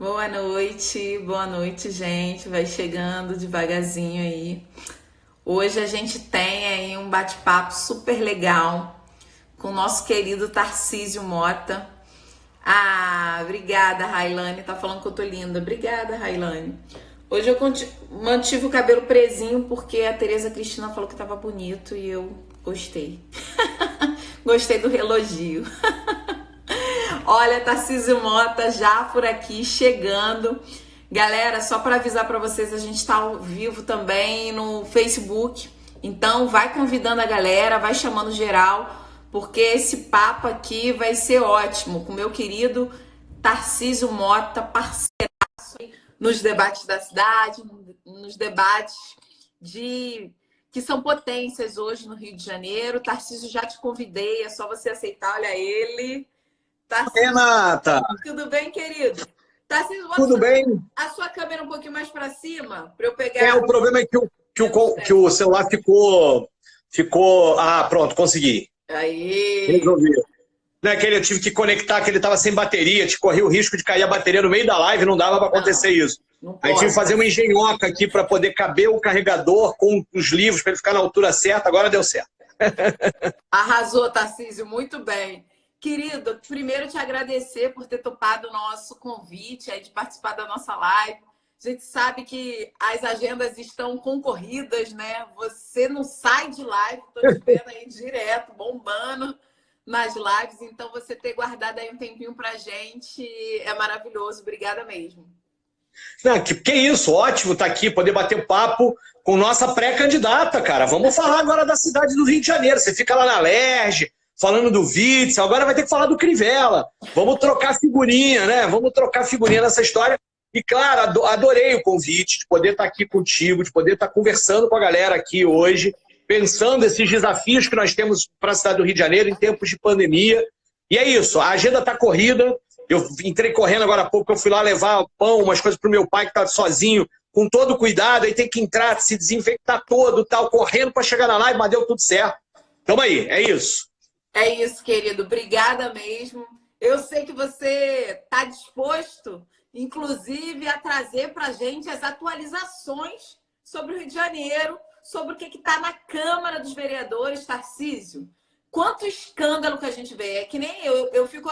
Boa noite, gente. Vai chegando devagarzinho aí. Hoje a gente tem aí um bate-papo super legal com o nosso querido Tarcísio Mota. Ah, obrigada, Railane. Tá falando que eu tô linda. Obrigada, Railane. Hoje eu mantive o cabelo presinho porque a Tereza Cristina falou que tava bonito e eu gostei. Gostei do relogio. Olha, Tarcísio Mota já por aqui, chegando. Galera, só para avisar para vocês, a gente está ao vivo também no Facebook. Então, vai convidando a galera, vai chamando geral, porque esse papo aqui vai ser ótimo. Com o meu querido Tarcísio Mota, parceiraço nos debates da cidade, nos debates que são potências hoje no Rio de Janeiro. Tarcísio, já te convidei, é só você aceitar, olha ele. Tarcísio, Renata, tudo bem, querido? Tarcísio, tudo bem? a sua câmera um pouquinho mais para cima, para eu pegar. O problema é que o celular ficou. Ah, pronto, consegui. Aí. Resolvi. Não é que eu tive que conectar, que ele estava sem bateria, te corri o risco de cair a bateria no meio da live, não dava para acontecer isso. Aí tive que fazer uma engenhoca aqui para poder caber o carregador com os livros, para ele ficar na altura certa, agora deu certo. Arrasou, Tarcísio, muito bem. Querido, primeiro te agradecer por ter topado o nosso convite aí de participar da nossa live. A gente sabe que as agendas estão concorridas, né? Você não sai de live, estou te vendo aí direto, bombando nas lives. Então, você ter guardado aí um tempinho pra gente é maravilhoso. Obrigada mesmo. Não, que isso, ótimo estar aqui, poder bater papo com nossa pré-candidata, cara. Vamos falar agora da cidade do Rio de Janeiro. Você fica lá na LERJ, falando do Witzel, agora vai ter que falar do Crivella. Vamos trocar figurinha, né? Vamos trocar figurinha nessa história. E, claro, adorei o convite de poder estar aqui contigo, de poder estar conversando com a galera aqui hoje, pensando esses desafios que nós temos para a cidade do Rio de Janeiro em tempos de pandemia. E é isso, a agenda está corrida. Eu entrei correndo agora há pouco, eu fui lá levar pão, umas coisas para o meu pai que está sozinho, com todo cuidado, aí tem que entrar, se desinfectar todo, tal, correndo para chegar na live, mas deu tudo certo. Tamo aí, é isso. É isso, querido. Obrigada mesmo. Eu sei que você está disposto, inclusive, a trazer para a gente as atualizaçes sobre o Rio de Janeiro, sobre o que está na Câmara dos Vereadores, Tarcísio. Quanto escândalo que a gente vê. É que nem eu fico...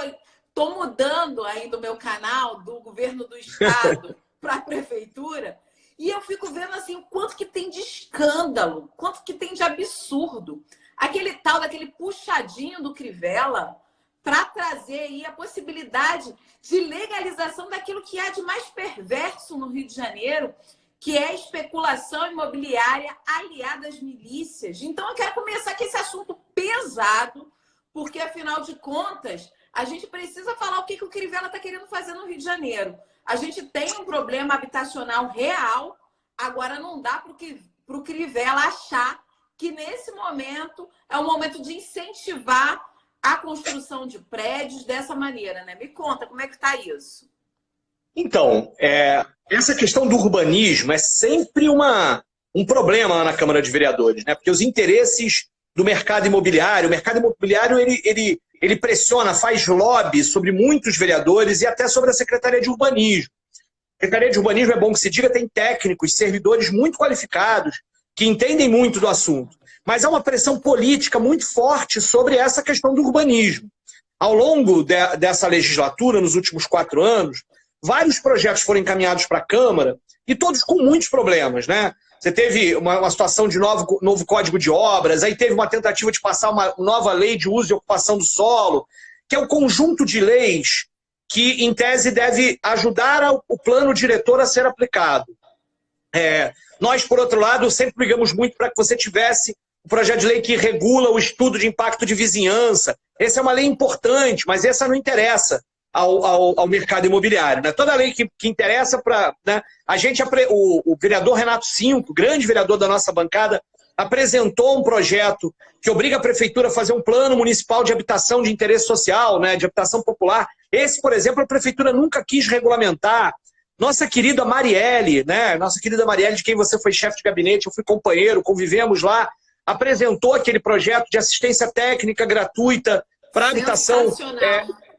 Estou mudando ainda o meu canal do governo do estado para a prefeitura e eu fico vendo assim o quanto que tem de escândalo, quanto que tem de absurdo. Aquele tal daquele puxadinho do Crivella para trazer aí a possibilidade de legalização daquilo que há de mais perverso no Rio de Janeiro, que é a especulação imobiliária aliada às milícias. Então eu quero começar com esse assunto pesado, porque afinal de contas a gente precisa falar o que o Crivella está querendo fazer no Rio de Janeiro. A gente tem um problema habitacional real, agora não dá para o Crivella achar que nesse momento é o momento de incentivar a construção de prédios dessa maneira, né? Me conta, como é que está isso? Então, essa questão do urbanismo é sempre um problema lá na Câmara de Vereadores, né? Porque os interesses do mercado imobiliário, ele pressiona, faz lobby sobre muitos vereadores e até sobre a Secretaria de Urbanismo. A Secretaria de Urbanismo, é bom que se diga, tem técnicos, servidores muito qualificados, que entendem muito do assunto. Mas há uma pressão política muito forte sobre essa questão do urbanismo. Ao longo dessa legislatura, nos últimos 4 anos, vários projetos foram encaminhados para a Câmara e todos com muitos problemas, né? Você teve uma situação de novo Código de Obras, aí teve uma tentativa de passar uma nova lei de uso e ocupação do solo, que é o conjunto de leis que, em tese, deve ajudar o plano diretor a ser aplicado. Nós, por outro lado, sempre brigamos muito para que você tivesse o projeto de lei que regula o estudo de impacto de vizinhança. Essa é uma lei importante, mas essa não interessa ao mercado imobiliário, né? Toda lei que interessa para... Né? O vereador Renato Cinco, grande vereador da nossa bancada, apresentou um projeto que obriga a prefeitura a fazer um plano municipal de habitação de interesse social, né? De habitação popular. Esse, por exemplo, a prefeitura nunca quis regulamentar. Nossa querida Marielle, né? Nossa querida Marielle, de quem você foi chefe de gabinete, eu fui companheiro, convivemos lá, apresentou aquele projeto de assistência técnica gratuita para habitação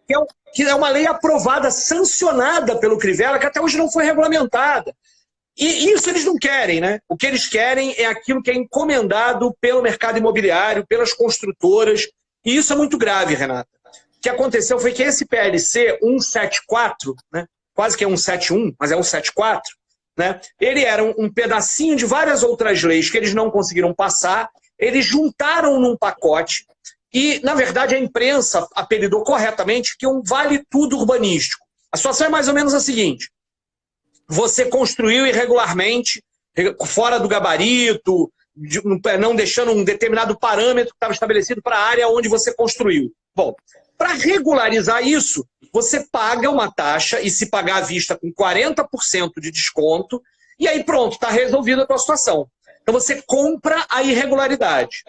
que é uma lei aprovada, sancionada pelo Crivella, que até hoje não foi regulamentada. E isso eles não querem, né? O que eles querem é aquilo que é encomendado pelo mercado imobiliário, pelas construtoras, e isso é muito grave, Renata. O que aconteceu foi que esse PLC 174, né? Quase que é 171, mas é 174, né? Ele era um pedacinho de várias outras leis que eles não conseguiram passar, eles juntaram num pacote e, na verdade, a imprensa apelidou corretamente que é um vale-tudo urbanístico. A situação é mais ou menos a seguinte: você construiu irregularmente, fora do gabarito, não deixando um determinado parâmetro que estava estabelecido para a área onde você construiu. Bom, para regularizar isso, você paga uma taxa, e se pagar à vista com 40% de desconto, e aí pronto, está resolvida a tua situação. Então você compra a irregularidade.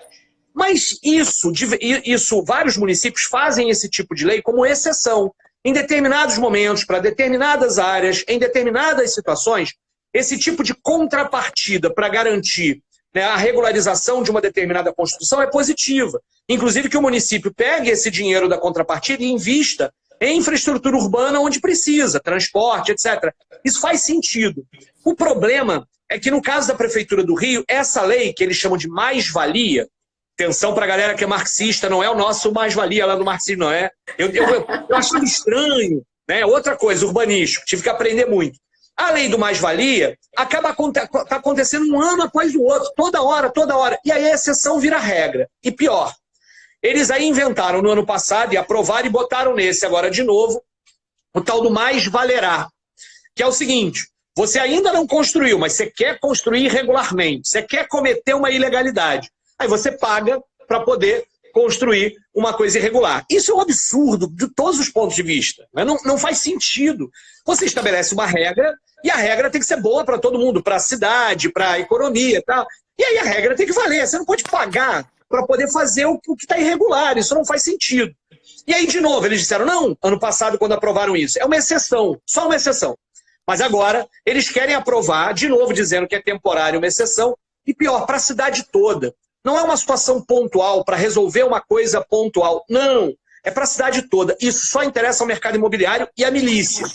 Mas isso, vários municípios fazem esse tipo de lei como exceção. Em determinados momentos, para determinadas áreas, em determinadas situações, esse tipo de contrapartida para garantir, né, a regularização de uma determinada construção é positiva. Inclusive que o município pegue esse dinheiro da contrapartida e invista em infraestrutura urbana onde precisa, transporte, etc. Isso faz sentido. O problema é que, no caso da Prefeitura do Rio, essa lei, que eles chamam de mais-valia, atenção para a galera que é marxista, não é o nosso mais-valia lá do marxismo, não é? Eu acho estranho, né? Outra coisa, urbanístico, tive que aprender muito. A lei do mais-valia acaba tá acontecendo um ano após o outro, toda hora. E aí a exceção vira regra. E pior, eles aí inventaram no ano passado e aprovaram e botaram nesse agora de novo o tal do mais-valerá, que é o seguinte: você ainda não construiu, mas você quer construir irregularmente, você quer cometer uma ilegalidade. Aí você paga para poder construir uma coisa irregular. Isso é um absurdo de todos os pontos de vista. Né? Não faz sentido. Você estabelece uma regra e a regra tem que ser boa para todo mundo, para a cidade, para a economia e tal. E aí a regra tem que valer. Você não pode pagar para poder fazer o que está irregular. Isso não faz sentido. E aí, de novo, eles disseram, não, ano passado, quando aprovaram isso, é uma exceção, só uma exceção. Mas agora eles querem aprovar, de novo, dizendo que é temporário, uma exceção, e pior, para a cidade toda. Não é uma situação pontual para resolver uma coisa pontual. Não, é para a cidade toda. Isso só interessa ao mercado imobiliário e à milícia.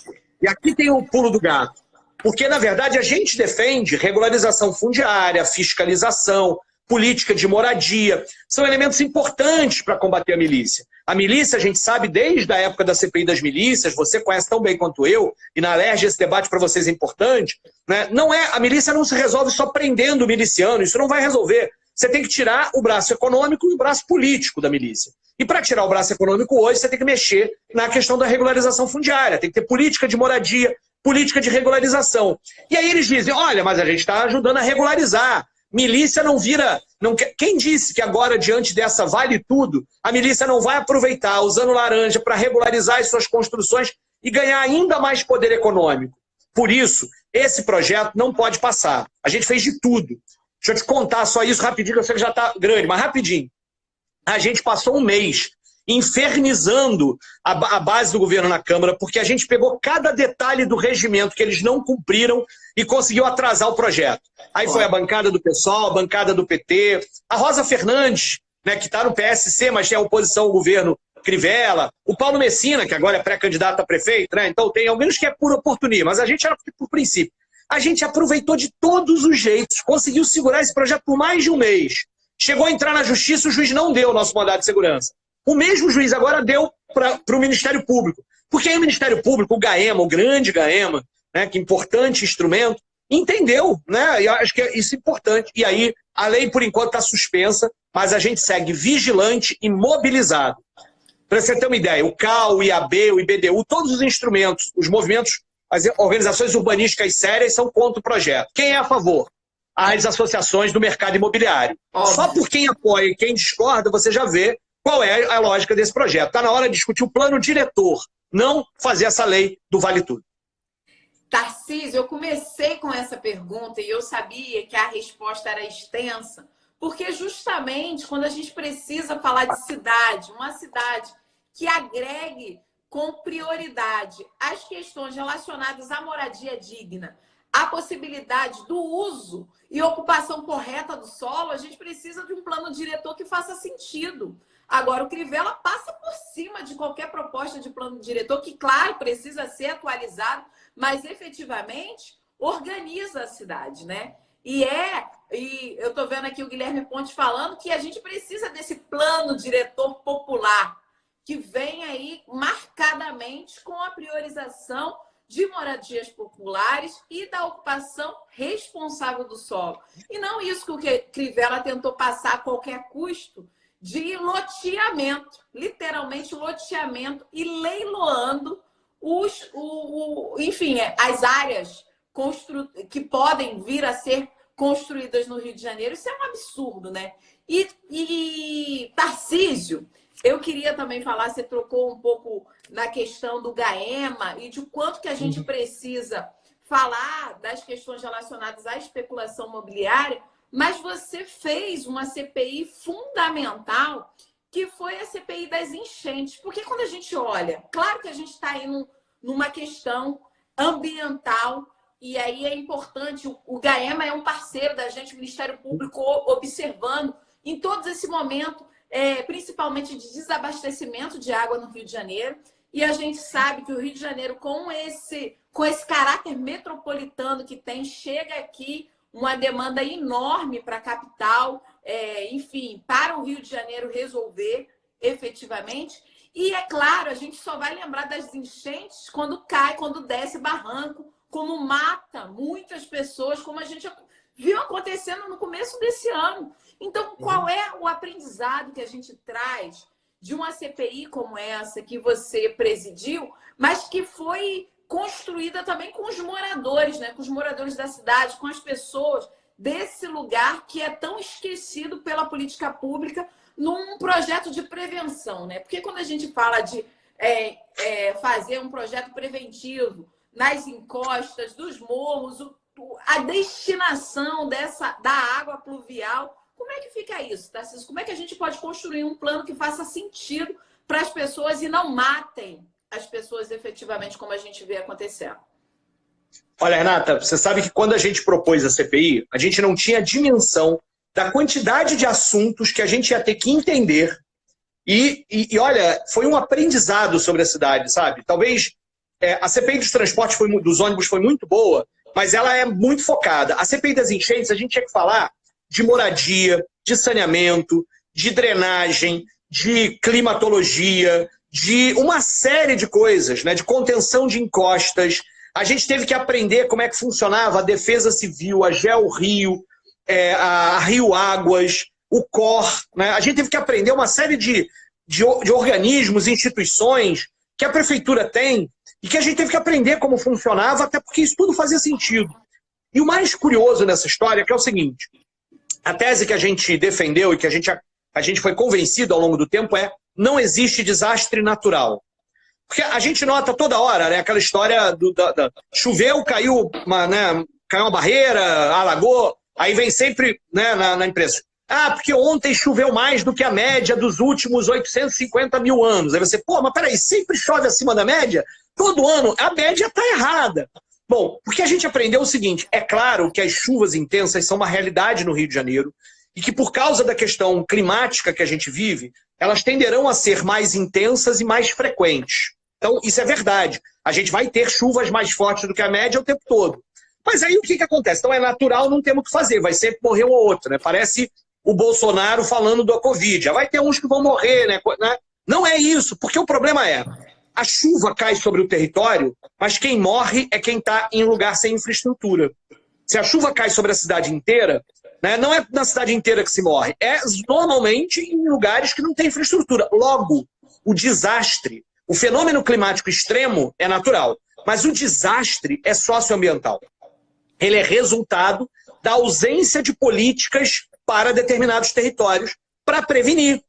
E aqui tem o pulo do gato. Porque, na verdade, a gente defende regularização fundiária, fiscalização, política de moradia. São elementos importantes para combater a milícia. A milícia, a gente sabe, desde a época da CPI das milícias, você conhece tão bem quanto eu, e na Alerj esse debate para vocês é importante, né? A milícia não se resolve só prendendo o miliciano, isso não vai resolver. Você tem que tirar o braço econômico e o braço político da milícia. E para tirar o braço econômico hoje, você tem que mexer na questão da regularização fundiária. Tem que ter política de moradia, política de regularização. E aí eles dizem, olha, mas a gente está ajudando a regularizar. Milícia não vira... Quem disse que agora, diante dessa vale tudo, a milícia não vai aproveitar, usando laranja, para regularizar as suas construções e ganhar ainda mais poder econômico? Por isso, esse projeto não pode passar. A gente fez de tudo. Deixa eu te contar só isso rapidinho, que eu sei que já está grande, mas rapidinho. A gente passou um mês infernizando a base do governo na Câmara, porque a gente pegou cada detalhe do regimento que eles não cumpriram e conseguiu atrasar o projeto. Aí foi a bancada do PSOL, a bancada do PT, a Rosa Fernandes, né, que está no PSC, mas tem a oposição ao governo Crivella, o Paulo Messina, que agora é pré-candidato a prefeito, né, então tem alguns que é por oportunismo, mas a gente era por princípio. A gente aproveitou de todos os jeitos, conseguiu segurar esse projeto por mais de um mês. Chegou a entrar na justiça, o juiz não deu o nosso mandado de segurança. O mesmo juiz agora deu para o Ministério Público. Porque aí o Ministério Público, o GAEMA, o grande GAEMA, né, que importante instrumento, entendeu, né? E eu acho que isso é importante. E aí a lei, por enquanto, está suspensa, mas a gente segue vigilante e mobilizado. Para você ter uma ideia, o CAL, o IAB, o IBDU, todos os instrumentos, os movimentos, as organizações urbanísticas sérias são contra o projeto. Quem é a favor? As associações do mercado imobiliário. Óbvio. Só por quem apoia e quem discorda, você já vê qual é a lógica desse projeto. Está na hora de discutir o plano diretor, não fazer essa lei do Vale Tudo. Tarcísio, eu comecei com essa pergunta e eu sabia que a resposta era extensa, porque justamente quando a gente precisa falar de cidade, uma cidade que agregue com prioridade as questões relacionadas à moradia digna, a possibilidade do uso e ocupação correta do solo, a gente precisa de um plano diretor que faça sentido. Agora, o Crivella passa por cima de qualquer proposta de plano diretor, que, claro, precisa ser atualizado, mas efetivamente organiza a cidade, né? E eu estou vendo aqui o Guilherme Ponte falando que a gente precisa desse plano diretor popular, que vem aí marcadamente com a priorização de moradias populares e da ocupação responsável do solo. E não isso que o Crivella tentou passar a qualquer custo, de loteamento, literalmente loteamento, e leiloando enfim, as áreas que podem vir a ser construídas no Rio de Janeiro. Isso é um absurdo, né? E Tarcísio, eu queria também falar, você trocou um pouco na questão do GAEMA e de quanto que a gente precisa falar das questões relacionadas à especulação imobiliária, mas você fez uma CPI fundamental, que foi a CPI das enchentes. Porque quando a gente olha, claro que a gente está aí numa questão ambiental, e aí é importante, o GAEMA é um parceiro da gente, o Ministério Público observando em todo esse momento, principalmente de desabastecimento de água no Rio de Janeiro. E a gente sabe que o Rio de Janeiro, com esse caráter metropolitano que tem, chega aqui uma demanda enorme para a capital, enfim, para o Rio de Janeiro resolver efetivamente. E, é claro, a gente só vai lembrar das enchentes quando cai, quando desce barranco, como mata muitas pessoas, como a gente viu acontecendo no começo desse ano. Então, qual é o aprendizado que a gente traz de uma CPI como essa que você presidiu, mas que foi construída também com os moradores, né? Com os moradores da cidade, com as pessoas desse lugar que é tão esquecido pela política pública num projeto de prevenção, né? Porque quando a gente fala de fazer um projeto preventivo nas encostas, dos morros, a destinação da água pluvial, como é que fica isso, Tarcísio? Como é que a gente pode construir um plano que faça sentido para as pessoas e não matem as pessoas efetivamente, como a gente vê acontecendo? Olha, Renata, você sabe que quando a gente propôs a CPI, a gente não tinha dimensão da quantidade de assuntos que a gente ia ter que entender. E olha, foi um aprendizado sobre a cidade, sabe? Talvez a CPI dos transportes, dos ônibus, foi muito boa, mas ela é muito focada. A CPI das enchentes, a gente tinha que falar de moradia, de saneamento, de drenagem, de climatologia, de uma série de coisas, né? De contenção de encostas. A gente teve que aprender como é que funcionava a Defesa Civil, a GeoRio, a Rio Águas, o COR. Né? A gente teve que aprender uma série de organismos, instituições que a prefeitura tem e que a gente teve que aprender como funcionava, até porque isso tudo fazia sentido. E o mais curioso nessa história é que é o seguinte: a tese que a gente defendeu e que a gente foi convencido ao longo do tempo não existe desastre natural. Porque a gente nota toda hora, né, aquela história choveu, caiu uma barreira, alagou, aí vem sempre, né, na imprensa. Ah, porque ontem choveu mais do que a média dos últimos 850 mil anos. Aí você, mas peraí, sempre chove acima da média? Todo ano, a média está errada. Bom, porque a gente aprendeu o seguinte: é claro que as chuvas intensas são uma realidade no Rio de Janeiro e que por causa da questão climática que a gente vive, elas tenderão a ser mais intensas e mais frequentes. Então, isso é verdade. A gente vai ter chuvas mais fortes do que a média o tempo todo. Mas aí o que acontece? Então é natural, não temos o que fazer. Vai sempre morrer um ou outro, né? Parece o Bolsonaro falando da Covid. Já vai ter uns que vão morrer, né? Não é isso, porque o problema a chuva cai sobre o território, mas quem morre é quem está em lugar sem infraestrutura. Se a chuva cai sobre a cidade inteira, né, não é na cidade inteira que se morre, é normalmente em lugares que não tem infraestrutura. Logo, o desastre, o fenômeno climático extremo é natural, mas o desastre é socioambiental. Ele é resultado da ausência de políticas para determinados territórios para prevenir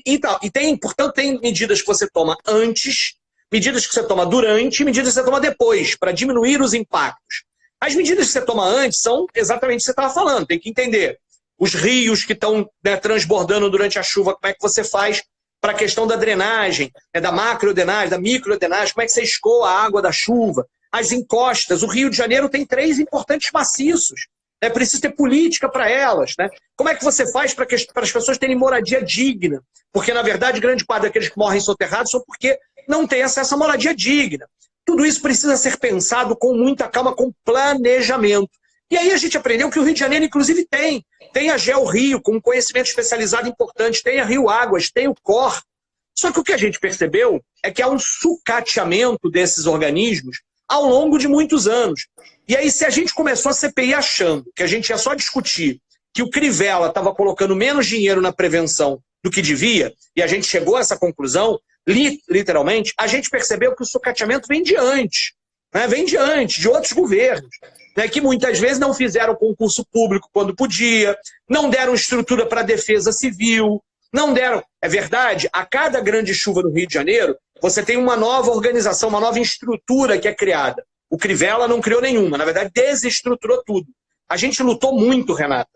e tal. E portanto, tem medidas que você toma antes, medidas que você toma durante e medidas que você toma depois, para diminuir os impactos. As medidas que você toma antes são exatamente o que você estava falando. Tem que entender os rios que estão, né, transbordando durante a chuva, como é que você faz para a questão da drenagem, da macrodrenagem, da microdrenagem, como é que você escoa a água da chuva, as encostas. O Rio de Janeiro tem 3 importantes maciços, É preciso ter política para elas, né? Como é que você faz para as pessoas terem moradia digna? Porque, na verdade, grande parte daqueles que morrem soterrados são porque não têm acesso à moradia digna. Tudo isso precisa ser pensado com muita calma, com planejamento. E aí a gente aprendeu que o Rio de Janeiro, inclusive, tem a GeoRio, com um conhecimento especializado importante, tem a Rio Águas, tem o COR. Só que o que a gente percebeu é que há um sucateamento desses organismos ao longo de muitos anos. E aí, se a gente começou a CPI achando que a gente ia só discutir que o Crivella estava colocando menos dinheiro na prevenção do que devia, e a gente chegou a essa conclusão, literalmente, a gente percebeu que o sucateamento vem de antes, né? Vem de antes, de outros governos, né? Que muitas vezes não fizeram concurso público quando podia, não deram estrutura para a defesa civil, não deram... É verdade, a cada grande chuva no Rio de Janeiro, você tem uma nova organização, uma nova estrutura que é criada. O Crivella não criou nenhuma, na verdade desestruturou tudo. A gente lutou muito, Renata,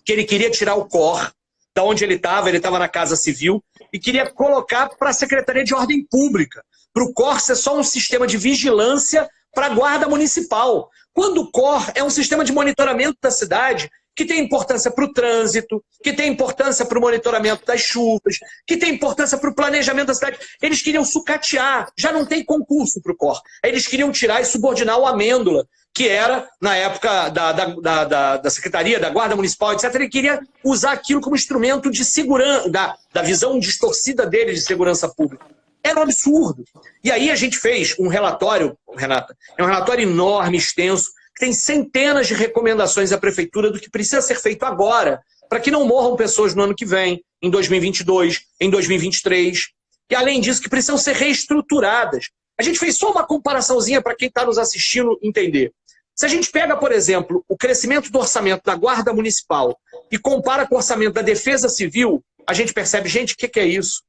que ele queria tirar o COR da onde ele estava na Casa Civil, e queria colocar para a Secretaria de Ordem Pública, para o COR ser só um sistema de vigilância para a Guarda Municipal. Quando o COR é um sistema de monitoramento da cidade, que tem importância para o trânsito, que tem importância para o monitoramento das chuvas, que tem importância para o planejamento da cidade. Eles queriam sucatear, já não tem concurso para o COR. Eles queriam tirar e subordinar o Amêndola, que era, na época da Secretaria, da Guarda Municipal, etc. Ele queria usar aquilo como instrumento de segurança, da visão distorcida dele de segurança pública. Era um absurdo. E aí a gente fez um relatório, Renata, é um relatório enorme, extenso, que tem centenas de recomendações à Prefeitura do que precisa ser feito agora, para que não morram pessoas no ano que vem, em 2022, em 2023. E, além disso, que precisam ser reestruturadas. A gente fez só uma comparaçãozinha para quem está nos assistindo entender. Se a gente pega, por exemplo, o crescimento do orçamento da Guarda Municipal e compara com o orçamento da Defesa Civil, a gente percebe, gente, o que é isso?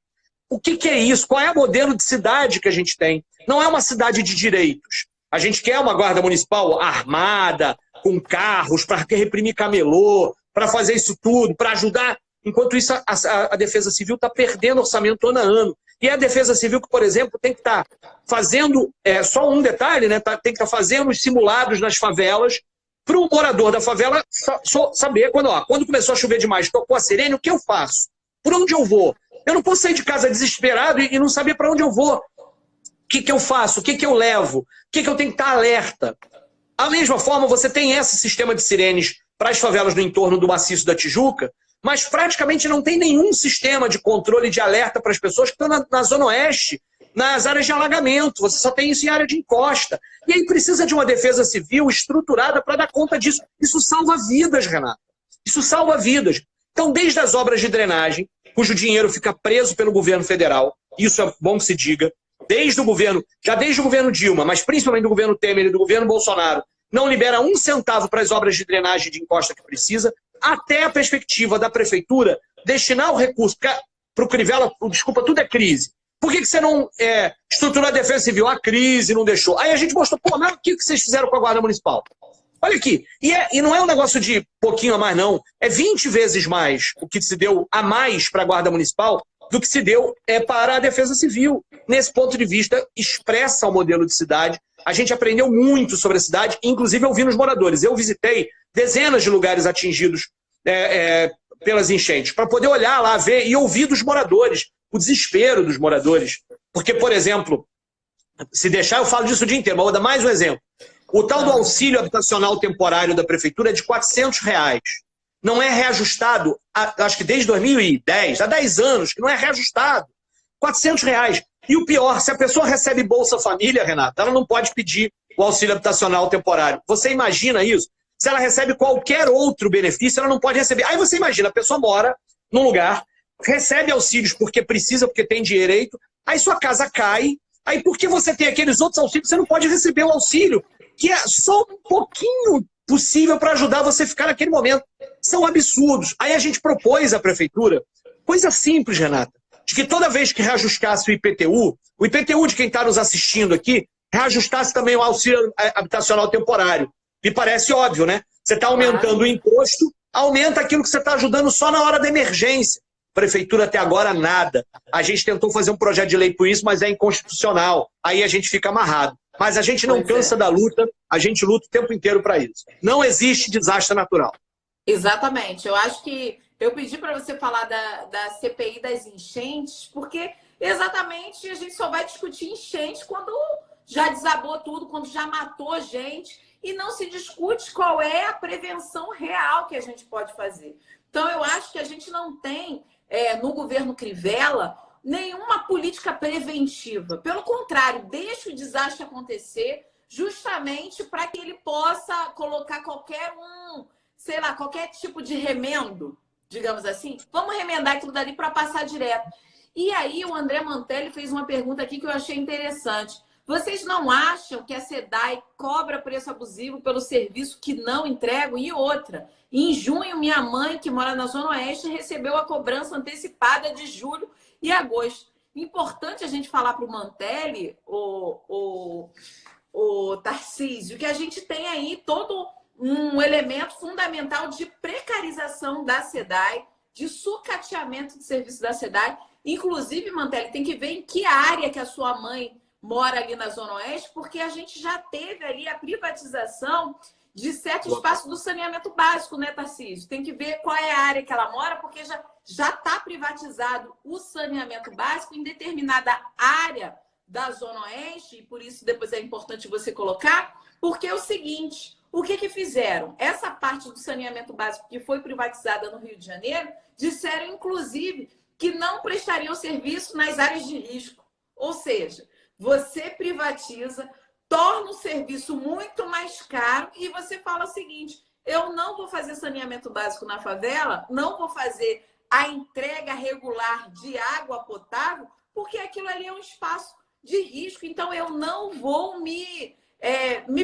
O que é isso? Qual é o modelo de cidade que a gente tem? Não é uma cidade de direitos. A gente quer uma guarda municipal armada, com carros, para reprimir camelô, para fazer isso tudo, para ajudar. Enquanto isso, a Defesa Civil está perdendo orçamento ano a ano. E é a Defesa Civil que, por exemplo, tem que estar fazendo, só um detalhe, né? Tem que estar fazendo os simulados nas favelas, para o morador da favela saber quando começou a chover demais, tocou a sirene, o que eu faço? Por onde eu vou? Eu não posso sair de casa desesperado e não saber para onde eu vou. O que eu faço? O que eu levo? O que eu tenho que estar alerta? Da mesma forma, você tem esse sistema de sirenes para as favelas no entorno do Maciço da Tijuca, mas praticamente não tem nenhum sistema de controle de alerta para as pessoas que estão na Zona Oeste, nas áreas de alagamento. Você só tem isso em área de encosta. E aí precisa de uma defesa civil estruturada para dar conta disso. Isso salva vidas, Renata. Isso salva vidas. Então, desde as obras de drenagem, cujo dinheiro fica preso pelo governo federal, isso é bom que se diga, desde o governo Dilma, mas principalmente do governo Temer e do governo Bolsonaro, não libera um centavo para as obras de drenagem de encosta que precisa, até a perspectiva da prefeitura destinar o recurso para o Crivella, desculpa, tudo é crise. Por que você não estruturou a defesa civil? A crise não deixou. Aí a gente mostrou, mas o que vocês fizeram com a Guarda Municipal? Olha aqui, e não é um negócio de pouquinho a mais, não. É 20 vezes mais o que se deu a mais para a Guarda Municipal do que se deu para a Defesa Civil. Nesse ponto de vista, expressa o modelo de cidade. A gente aprendeu muito sobre a cidade, inclusive ouvindo os moradores. Eu visitei dezenas de lugares atingidos pelas enchentes, para poder olhar lá, ver e ouvir dos moradores, o desespero dos moradores. Porque, por exemplo, se deixar, eu falo disso o dia inteiro, mas vou dar mais um exemplo. O tal do auxílio habitacional temporário da prefeitura é de R$400. Não é reajustado, acho que desde 2010, há 10 anos, que não é reajustado. R$400. E o pior, se a pessoa recebe Bolsa Família, Renata, ela não pode pedir o auxílio habitacional temporário. Você imagina isso? Se ela recebe qualquer outro benefício, ela não pode receber. Aí você imagina, a pessoa mora num lugar, recebe auxílios porque precisa, porque tem direito, aí sua casa cai, aí porque você tem aqueles outros auxílios, você não pode receber o auxílio, que é só um pouquinho possível para ajudar você a ficar naquele momento. São absurdos. Aí a gente propôs à prefeitura, coisa simples, Renata, de que toda vez que reajustasse o IPTU de quem está nos assistindo aqui, reajustasse também o auxílio habitacional temporário. Me parece óbvio, né? Você está aumentando o imposto, aumenta aquilo que você está ajudando só na hora da emergência. Prefeitura até agora nada. A gente tentou fazer um projeto de lei por isso, mas é inconstitucional. Aí a gente fica amarrado. mas a gente não cansa da luta, a gente luta o tempo inteiro para isso. Não existe desastre natural. Exatamente. Eu acho que eu pedi para você falar da CPI das enchentes, porque exatamente a gente só vai discutir enchentes quando já desabou tudo, quando já matou gente, e não se discute qual é a prevenção real que a gente pode fazer. Então, eu acho que a gente não tem, no governo Crivella, nenhuma política preventiva. Pelo contrário, deixa o desastre acontecer justamente para que ele possa colocar qualquer tipo de remendo, digamos assim. Vamos remendar aquilo dali para passar direto. E aí o André Mantelli fez uma pergunta aqui que eu achei interessante. Vocês não acham que a SEDAI cobra preço abusivo pelo serviço que não entregam? E outra, em junho, minha mãe, que mora na Zona Oeste, recebeu a cobrança antecipada de julho e agosto. Importante a gente falar para o Mantelli, o Tarcísio, que a gente tem aí todo um elemento fundamental de precarização da SEDAI, de sucateamento de serviço da SEDAI. Inclusive, Mantelli, tem que ver em que área que a sua mãe mora ali na Zona Oeste, porque a gente já teve ali a privatização de certo espaço do saneamento básico, né, Tarcísio? Tem que ver qual é a área que ela mora, porque já está privatizado o saneamento básico em determinada área da Zona Oeste, e por isso depois é importante você colocar, porque é o seguinte, o que fizeram? Essa parte do saneamento básico que foi privatizada no Rio de Janeiro, disseram, inclusive, que não prestariam serviço nas áreas de risco. Ou seja, você privatiza, torna o serviço muito mais caro e você fala o seguinte, eu não vou fazer saneamento básico na favela, não vou fazer a entrega regular de água potável, porque aquilo ali é um espaço de risco, então eu não vou me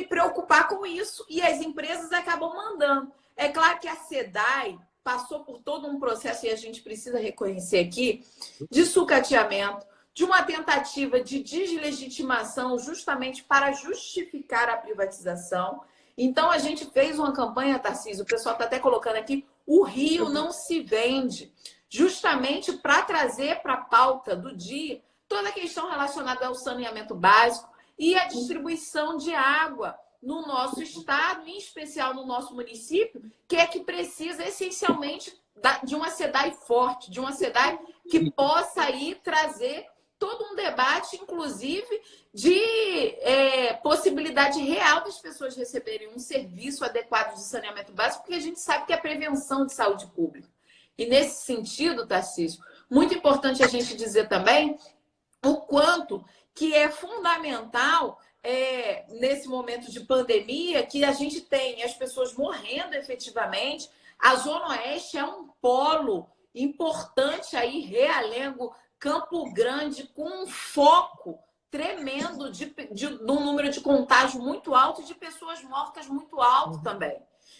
preocupar com isso e as empresas acabam mandando. É claro que a SEDAI passou por todo um processo, e a gente precisa reconhecer aqui, de sucateamento, de uma tentativa de deslegitimação justamente para justificar a privatização. Então, a gente fez uma campanha, Tarcísio, o pessoal está até colocando aqui, o Rio não se vende, justamente para trazer para a pauta do dia toda a questão relacionada ao saneamento básico e a distribuição de água no nosso estado, em especial no nosso município, que é que precisa essencialmente de uma SEDAI forte, de uma SEDAI que possa aí trazer todo um debate, inclusive, de possibilidade real das pessoas receberem um serviço adequado de saneamento básico, porque a gente sabe que é prevenção de saúde pública. E nesse sentido, Tarcísio, muito importante a gente dizer também o quanto que é fundamental nesse momento de pandemia, que a gente tem as pessoas morrendo efetivamente. A Zona Oeste é um polo importante aí, Realengo, Campo Grande, com um foco tremendo de um número de contágio muito alto e de pessoas mortas muito alto também.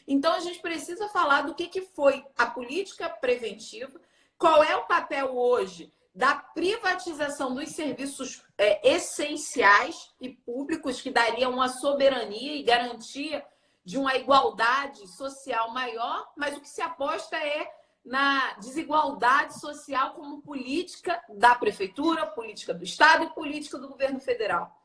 Então, a gente precisa falar do que foi a política preventiva, qual é o papel hoje da privatização dos serviços essenciais e públicos, que daria uma soberania e garantia de uma igualdade social maior, mas o que se aposta é na desigualdade social como política da prefeitura, política do Estado e política do governo federal.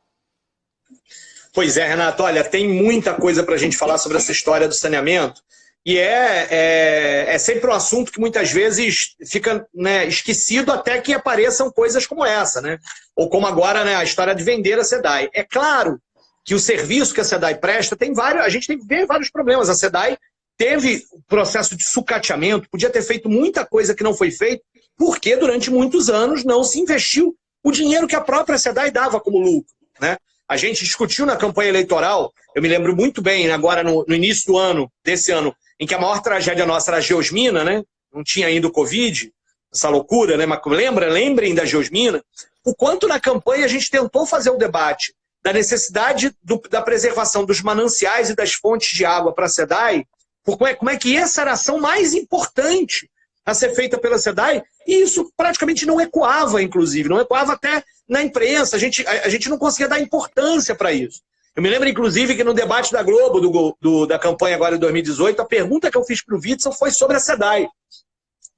Pois é, Renato, olha, tem muita coisa para a gente falar sobre essa história do saneamento e é sempre um assunto que muitas vezes fica, né, esquecido até que apareçam coisas como essa, né? Ou como agora, né, a história de vender a SEDAI. É claro que o serviço que a SEDAI presta a gente tem que ver vários problemas. A SEDAI teve processo de sucateamento, podia ter feito muita coisa que não foi feita, porque durante muitos anos não se investiu o dinheiro que a própria SEDAI dava como lucro, né? A gente discutiu na campanha eleitoral, eu me lembro muito bem, agora no início do ano, desse ano, em que a maior tragédia nossa era a Geosmina, né? Não tinha ainda o Covid, essa loucura, né? Mas lembrem da Geosmina, o quanto na campanha a gente tentou fazer o debate da necessidade da preservação dos mananciais e das fontes de água para a SEDAI, como é que essa era a ação mais importante a ser feita pela SEDAI, e isso praticamente não ecoava, inclusive, não ecoava até na imprensa, a gente não conseguia dar importância para isso. Eu me lembro, inclusive, que no debate da Globo, da campanha agora de 2018, a pergunta que eu fiz para o Witzel foi sobre a SEDAI.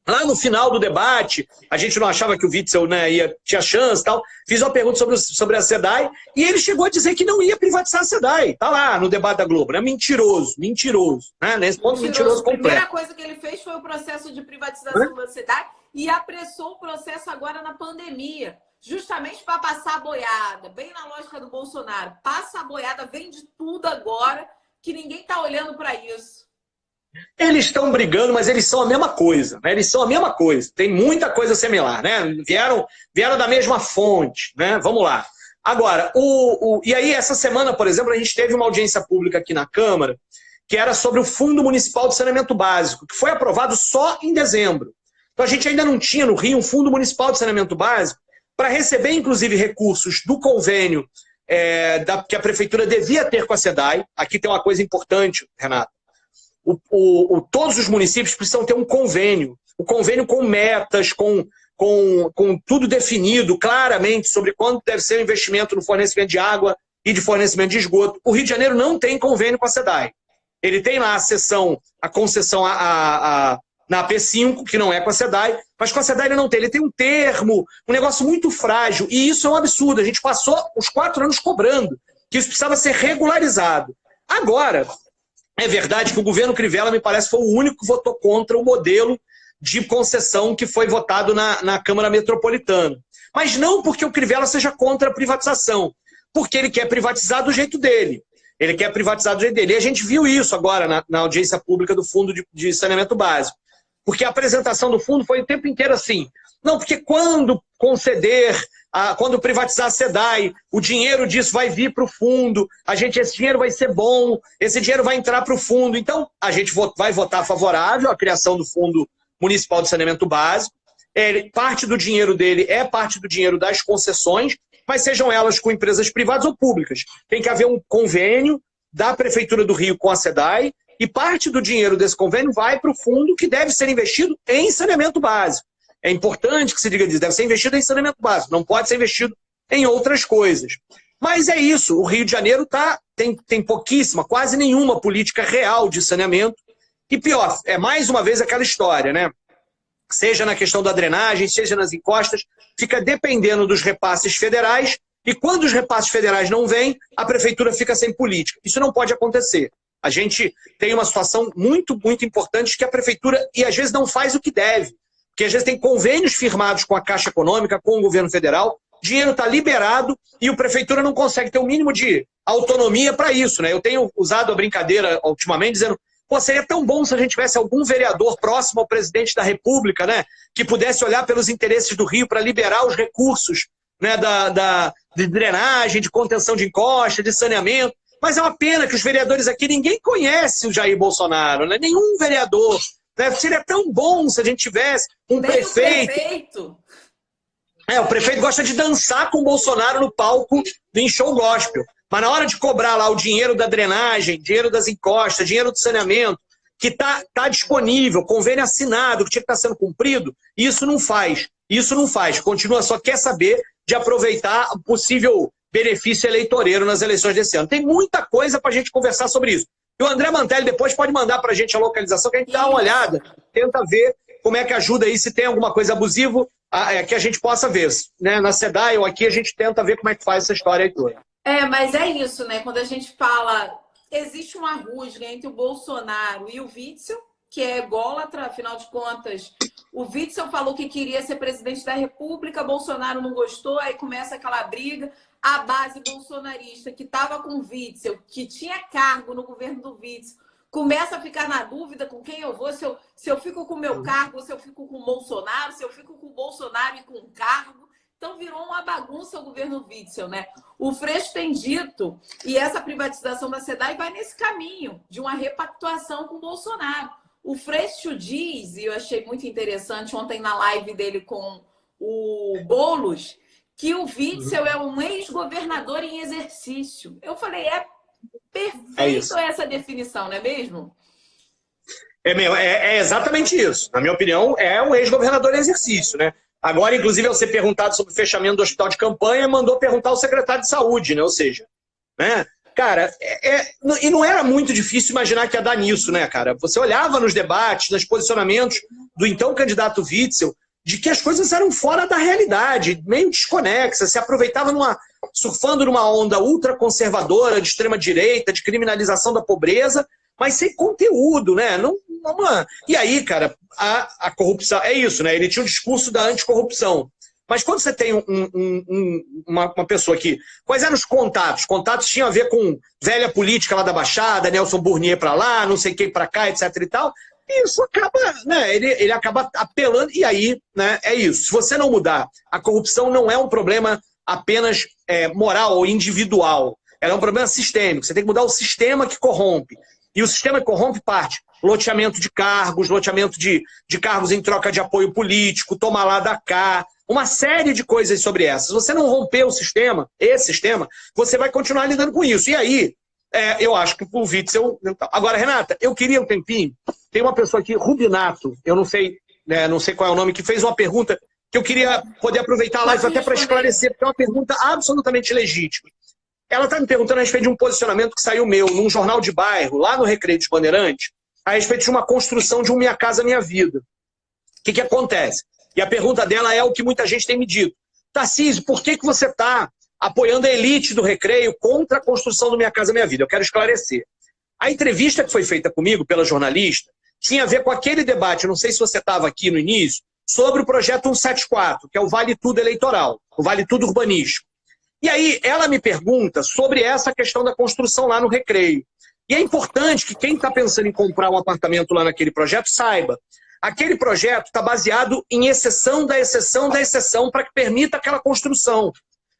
Lá no final do debate, a gente não achava que o Witzel, né, tinha chance e tal. Fiz uma pergunta sobre a SEDAI e ele chegou a dizer que não ia privatizar a SEDAI. Tá lá no debate da Globo, né? Mentiroso. Né? Nesse ponto, mentiroso completo. A primeira coisa que ele fez foi o processo de privatização da SEDAI e apressou o processo agora na pandemia, justamente para passar a boiada, bem na lógica do Bolsonaro. Passa a boiada, vende tudo agora, que ninguém está olhando para isso. Eles estão brigando, mas eles são a mesma coisa, né? Eles são a mesma coisa. Tem muita coisa similar, né? Vieram da mesma fonte, né? Vamos lá. Agora, e aí essa semana, por exemplo, a gente teve uma audiência pública aqui na Câmara, que era sobre o Fundo Municipal de Saneamento Básico, que foi aprovado só em dezembro. Então a gente ainda não tinha no Rio um Fundo Municipal de Saneamento Básico para receber, inclusive, recursos do convênio que a Prefeitura devia ter com a SEDAI. Aqui tem uma coisa importante, Renato. Todos os municípios precisam ter um convênio com metas, com tudo definido claramente sobre quanto deve ser o investimento no fornecimento de água e de fornecimento de esgoto. O Rio de Janeiro não tem convênio com a SEDAI. Ele tem lá a concessão na AP5, que não é com a SEDAI, mas com a SEDAI ele não tem. Ele tem um termo, um negócio muito frágil, e isso é um absurdo. A gente passou os 4 anos cobrando que isso precisava ser regularizado. Agora, é verdade que o governo Crivella, me parece, foi o único que votou contra o modelo de concessão que foi votado na Câmara Metropolitana. Mas não porque o Crivella seja contra a privatização, porque ele quer privatizar do jeito dele. Ele quer privatizar do jeito dele. E a gente viu isso agora na audiência pública do Fundo de Saneamento Básico. Porque a apresentação do fundo foi o tempo inteiro assim. Não, porque quando quando privatizar a SEDAI, o dinheiro disso vai vir para o fundo, esse dinheiro vai ser bom, esse dinheiro vai entrar para o fundo. Então, a gente vai votar favorável à criação do Fundo Municipal de Saneamento Básico. Parte do dinheiro dele é parte do dinheiro das concessões, mas sejam elas com empresas privadas ou públicas. Tem que haver um convênio da Prefeitura do Rio com a SEDAI e parte do dinheiro desse convênio vai para o fundo que deve ser investido em saneamento básico. É importante que se diga disso, deve ser investido em saneamento básico, não pode ser investido em outras coisas. Mas é isso, o Rio de Janeiro tem pouquíssima, quase nenhuma política real de saneamento. E pior, é mais uma vez aquela história, né? Seja na questão da drenagem, seja nas encostas, fica dependendo dos repasses federais, e quando os repasses federais não vêm, a prefeitura fica sem política. Isso não pode acontecer. A gente tem uma situação muito, muito importante que a prefeitura, e às vezes não faz o que deve, porque às vezes tem convênios firmados com a Caixa Econômica, com o governo federal, dinheiro está liberado e a prefeitura não consegue ter o mínimo de autonomia para isso, né? Eu tenho usado a brincadeira ultimamente dizendo, pô, seria tão bom se a gente tivesse algum vereador próximo ao presidente da República, né, que pudesse olhar pelos interesses do Rio para liberar os recursos, né, de drenagem, de contenção de encosta, de saneamento. Mas é uma pena que os vereadores aqui, ninguém conhece o Jair Bolsonaro, né? Nenhum vereador. Né? Seria tão bom se a gente tivesse um prefeito. O prefeito gosta de dançar com o Bolsonaro no palco em show gospel. Mas na hora de cobrar lá o dinheiro da drenagem, dinheiro das encostas, dinheiro do saneamento, que tá disponível, convênio assinado, que tinha que estar sendo cumprido, isso não faz. Isso não faz. Continua, só quer saber de aproveitar o possível benefício eleitoreiro nas eleições desse ano. Tem muita coisa para a gente conversar sobre isso. E o André Mantelli depois pode mandar para a gente a localização, que a gente dá uma olhada, tenta ver como é que ajuda aí, se tem alguma coisa abusiva, que a gente possa ver. Né? Na SEDAI ou aqui a gente tenta ver como é que faz essa história aí toda. Mas é isso, né? Quando a gente fala, existe uma rusga entre o Bolsonaro e o Witzel, que é ególatra, afinal de contas, o Witzel falou que queria ser presidente da República, Bolsonaro não gostou, aí começa aquela briga. A base bolsonarista que estava com o Witzel, que tinha cargo no governo do Witzel, começa a ficar na dúvida com quem eu vou, se eu fico com o meu cargo, se eu fico com o Bolsonaro, se eu fico com o Bolsonaro e com o cargo. Então virou uma bagunça o governo Witzel, né? O Freixo tem dito, e essa privatização da SEDAI vai nesse caminho de uma repactuação com o Bolsonaro. O Freixo diz, e eu achei muito interessante ontem na live dele com o Boulos, que o Witzel é um ex-governador em exercício. Eu falei, perfeito essa definição, não é mesmo? É exatamente isso. Na minha opinião, é um ex-governador em exercício, né? Agora, inclusive, ao ser perguntado sobre o fechamento do hospital de campanha, mandou perguntar ao secretário de saúde, né? Ou seja, né? Cara, e não era muito difícil imaginar que ia dar nisso, né, cara? Você olhava nos debates, nos posicionamentos do então candidato Witzel, de que as coisas eram fora da realidade, meio desconexas, se aproveitava surfando numa onda ultraconservadora, de extrema-direita, de criminalização da pobreza, mas sem conteúdo, né? E aí, cara, a corrupção... É isso, né? Ele tinha o discurso da anticorrupção. Mas quando você tem uma pessoa aqui... Quais eram os contatos? Contatos tinham a ver com velha política lá da Baixada, Nelson Burnier para lá, não sei quem para cá, etc e tal. E isso acaba, né? Ele acaba apelando, e aí, né? É isso. Se você não mudar, a corrupção não é um problema apenas moral ou individual. Ela é um problema sistêmico. Você tem que mudar o sistema que corrompe. E o sistema que corrompe parte. Loteamento de cargos, loteamento de cargos em troca de apoio político, toma lá da cá, uma série de coisas sobre essas. Se você não romper o sistema, esse sistema, você vai continuar lidando com isso. E aí, eu acho que o Witzel... Agora, Renata, eu queria um tempinho. Tem uma pessoa aqui, Rubinato, eu não sei qual é o nome, que fez uma pergunta que eu queria poder aproveitar a live até para esclarecer, porque é uma pergunta absolutamente legítima. Ela está me perguntando a respeito de um posicionamento que saiu meu num jornal de bairro, lá no Recreio dos Bandeirantes, a respeito de uma construção de um Minha Casa Minha Vida. O que acontece? E a pergunta dela é o que muita gente tem me dito. Tarcísio, por que você está apoiando a elite do Recreio contra a construção do Minha Casa Minha Vida? Eu quero esclarecer. A entrevista que foi feita comigo pela jornalista tinha a ver com aquele debate, não sei se você estava aqui no início, sobre o projeto 174, que é o Vale Tudo eleitoral, o Vale Tudo urbanístico. E aí ela me pergunta sobre essa questão da construção lá no Recreio. E é importante que quem está pensando em comprar um apartamento lá naquele projeto saiba. Aquele projeto está baseado em exceção da exceção da exceção para que permita aquela construção.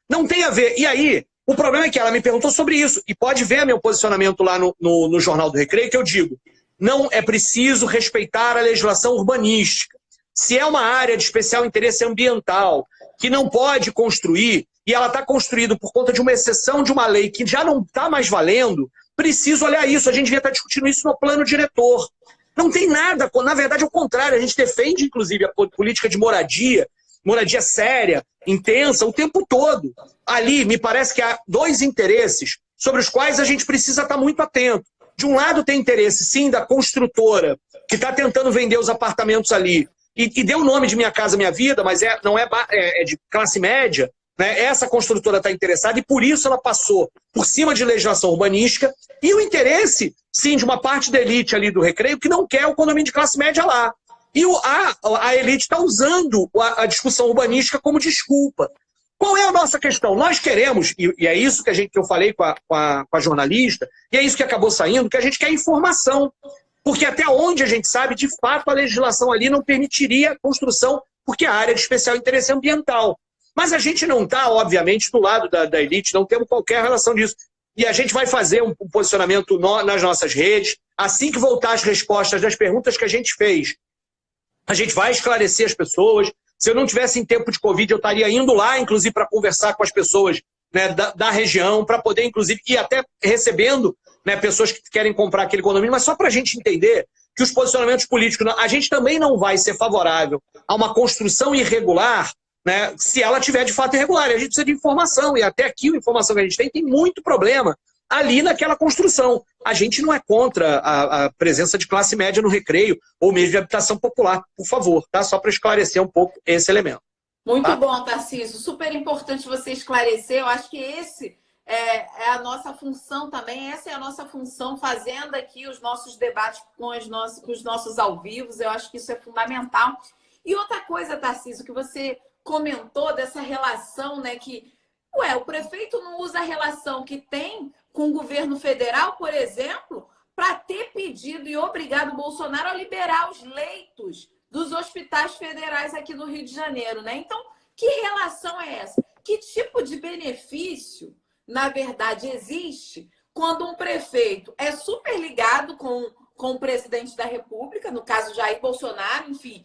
Não tem a ver. E aí, o problema é que ela me perguntou sobre isso. E pode ver meu posicionamento lá no Jornal do Recreio, que eu digo, não é preciso respeitar a legislação urbanística. Se é uma área de especial interesse ambiental que não pode construir, e ela está construída por conta de uma exceção de uma lei que já não está mais valendo, preciso olhar isso. A gente devia estar discutindo isso no plano diretor. Não tem nada, na verdade, ao contrário, a gente defende, inclusive, a política de moradia séria, intensa, o tempo todo. Ali, me parece que há dois interesses sobre os quais a gente precisa estar muito atento. De um lado, tem interesse, sim, da construtora, que está tentando vender os apartamentos ali, e deu o nome de Minha Casa Minha Vida, mas não é de classe média, né? Essa construtora está interessada e por isso ela passou por cima de legislação urbanística e o interesse, sim, de uma parte da elite ali do Recreio que não quer o condomínio de classe média lá. E a elite está usando a discussão urbanística como desculpa. Qual é a nossa questão? Nós queremos, e é isso que eu falei com a jornalista, e é isso que acabou saindo, que a gente quer informação. Porque até onde a gente sabe, de fato, a legislação ali não permitiria a construção, porque é a área de especial interesse ambiental. Mas a gente não está, obviamente, do lado da elite, não temos qualquer relação disso. E a gente vai fazer um posicionamento nas nossas redes, assim que voltar as respostas das perguntas que a gente fez. A gente vai esclarecer as pessoas. Se eu não tivesse em tempo de Covid, eu estaria indo lá, inclusive, para conversar com as pessoas, né, da região, para poder, inclusive, ir até recebendo, né, pessoas que querem comprar aquele condomínio, mas só para a gente entender que os posicionamentos políticos, a gente também não vai ser favorável a uma construção irregular, né, se ela tiver de fato irregular. E a gente precisa de informação, e até aqui a informação que a gente tem muito problema ali naquela construção. A gente não é contra a presença de classe média no Recreio, ou mesmo de habitação popular, por favor, tá? Só para esclarecer um pouco esse elemento. Muito bom, Tarcísio. Super importante você esclarecer. Eu acho que esse é a nossa função também. Essa é a nossa função, fazendo aqui os nossos debates com os nossos ao vivos. Eu acho que isso é fundamental. E outra coisa, Tarcísio, que você comentou dessa relação, né, que o prefeito não usa a relação que tem com o governo federal, por exemplo, para ter pedido e obrigado o Bolsonaro a liberar os leitos dos hospitais federais aqui no Rio de Janeiro, né? Então, que relação é essa? Que tipo de benefício, na verdade, existe quando um prefeito é super ligado com o presidente da República, no caso Jair Bolsonaro, enfim,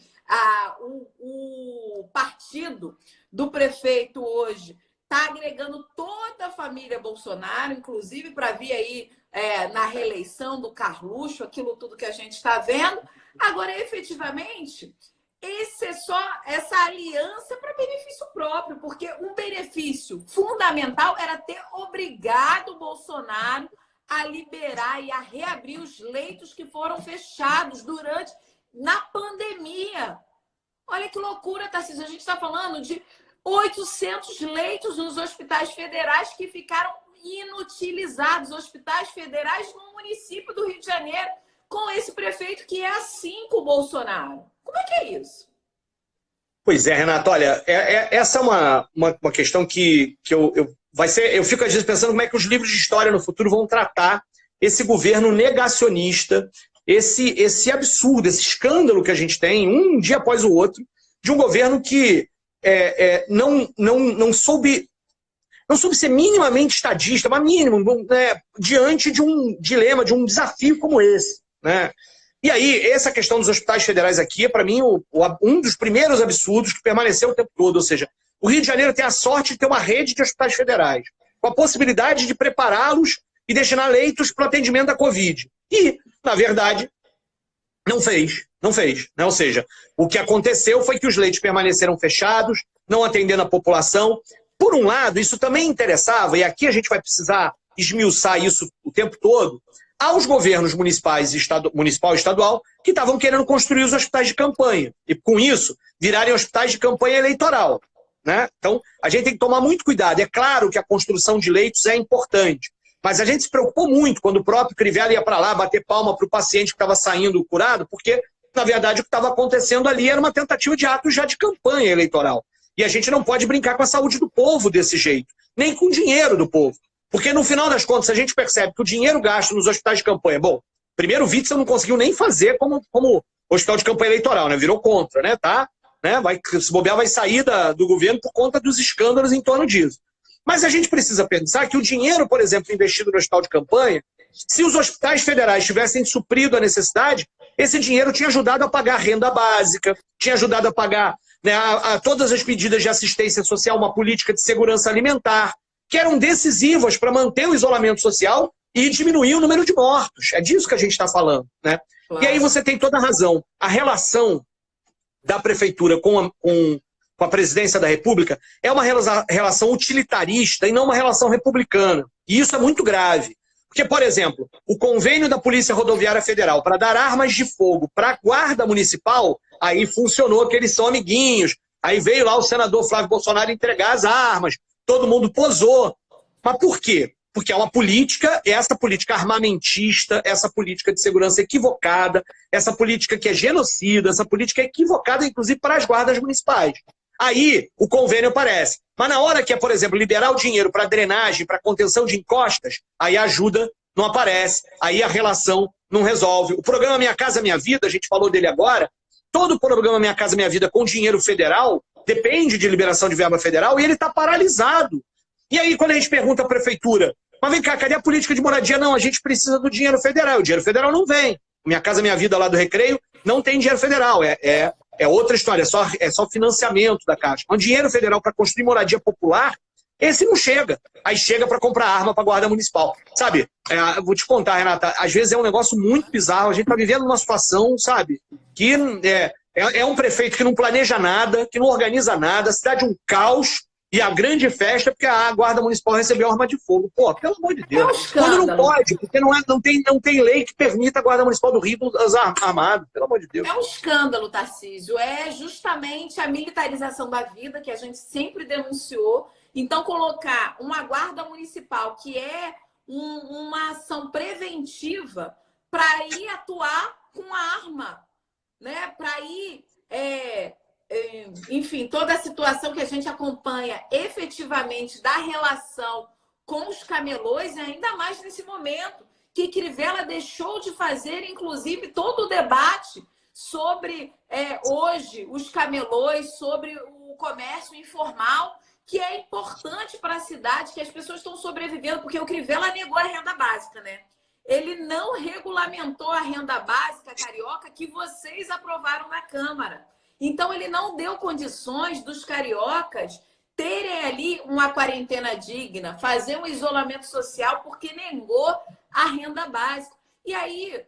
o partido do prefeito hoje está agregando toda a família Bolsonaro, inclusive para vir aí na reeleição do Carluxo, aquilo tudo que a gente está vendo. Agora, efetivamente, essa aliança para benefício próprio, porque um benefício fundamental era ter obrigado o Bolsonaro a liberar e a reabrir os leitos que foram fechados durante na pandemia. Olha que loucura, Tarcísio. A gente está falando de 800 leitos nos hospitais federais que ficaram inutilizados. Hospitais federais no município do Rio de Janeiro, com esse prefeito que é assim com o Bolsonaro. Como é que é isso? Pois é, Renato, olha, essa é uma questão que eu fico às vezes pensando como é que os livros de história no futuro vão tratar esse governo negacionista, esse absurdo, esse escândalo que a gente tem, um dia após o outro, de um governo que não soube ser minimamente estadista, mas mínimo, né, diante de um dilema, de um desafio como esse, né? E aí, essa questão dos hospitais federais aqui é, para mim, um dos primeiros absurdos que permaneceu o tempo todo. Ou seja, o Rio de Janeiro tem a sorte de ter uma rede de hospitais federais, com a possibilidade de prepará-los e destinar leitos para o atendimento da Covid. E, na verdade, não fez. Né? Ou seja, o que aconteceu foi que os leitos permaneceram fechados, não atendendo a população. Por um lado, isso também interessava, e aqui a gente vai precisar esmiuçar isso o tempo todo, aos governos municipal e estadual que estavam querendo construir os hospitais de campanha. E, com isso, virarem hospitais de campanha eleitoral. Né? Então, a gente tem que tomar muito cuidado. É claro que a construção de leitos é importante, mas a gente se preocupou muito quando o próprio Crivella ia para lá bater palma para o paciente que estava saindo curado, porque, na verdade, o que estava acontecendo ali era uma tentativa de ato já de campanha eleitoral. E a gente não pode brincar com a saúde do povo desse jeito, nem com o dinheiro do povo. Porque, no final das contas, a gente percebe que o dinheiro gasto nos hospitais de campanha... Bom, primeiro o Witzel não conseguiu nem fazer como hospital de campanha eleitoral, né? Virou contra, né? Tá, né? Se bobear, vai sair do governo por conta dos escândalos em torno disso. Mas a gente precisa pensar que o dinheiro, por exemplo, investido no hospital de campanha, se os hospitais federais tivessem suprido a necessidade, esse dinheiro tinha ajudado a pagar a renda básica, tinha ajudado a pagar, né, a todas as medidas de assistência social, uma política de segurança alimentar, que eram decisivas para manter o isolamento social e diminuir o número de mortos. É disso que a gente está falando. Né? Claro. E aí você tem toda a razão. A relação da prefeitura com a presidência da República é uma relação utilitarista e não uma relação republicana. E isso é muito grave. Porque, por exemplo, o convênio da Polícia Rodoviária Federal para dar armas de fogo para a Guarda Municipal, aí funcionou que eles são amiguinhos. Aí veio lá o senador Flávio Bolsonaro entregar as armas. Todo mundo posou. Mas por quê? Porque é uma política, essa política armamentista, essa política de segurança equivocada, essa política que é genocida, essa política equivocada, inclusive, para as guardas municipais. Aí o convênio aparece. Mas na hora que é, por exemplo, liberar o dinheiro para drenagem, para contenção de encostas, aí a ajuda não aparece, aí a relação não resolve. O programa Minha Casa Minha Vida, a gente falou dele agora, todo o programa Minha Casa Minha Vida com dinheiro federal depende de liberação de verba federal e ele está paralisado. E aí, quando a gente pergunta à prefeitura, mas vem cá, cadê a política de moradia? Não, a gente precisa do dinheiro federal. O dinheiro federal não vem. Minha Casa Minha Vida lá do Recreio não tem dinheiro federal. É outra história, é só financiamento da Caixa. Mas dinheiro federal para construir moradia popular, esse não chega. Aí chega para comprar arma para a Guarda Municipal. Sabe, vou te contar, Renata, às vezes é um negócio muito bizarro. A gente está vivendo uma situação, sabe, que é um prefeito que não planeja nada, que não organiza nada, a cidade é um caos, e a grande festa é porque a Guarda Municipal recebeu arma de fogo. Pô, pelo amor de Deus. Quando não pode, porque não tem lei que permita a Guarda Municipal do Rio usar armado. Pelo amor de Deus. É um escândalo, Tarcísio. É justamente a militarização da vida que a gente sempre denunciou. Então, colocar uma Guarda Municipal, que é uma ação preventiva, para ir atuar com arma, né? Para ir... enfim, toda a situação que a gente acompanha efetivamente da relação com os camelôs, ainda mais nesse momento que Crivella deixou de fazer, inclusive, todo o debate sobre, hoje, os camelôs, sobre o comércio informal, que é importante para a cidade, que as pessoas estão sobrevivendo, porque o Crivella negou a renda básica, né? Ele não regulamentou a renda básica carioca que vocês aprovaram na Câmara. Então, ele não deu condições dos cariocas terem ali uma quarentena digna, fazer um isolamento social, porque negou a renda básica. E aí,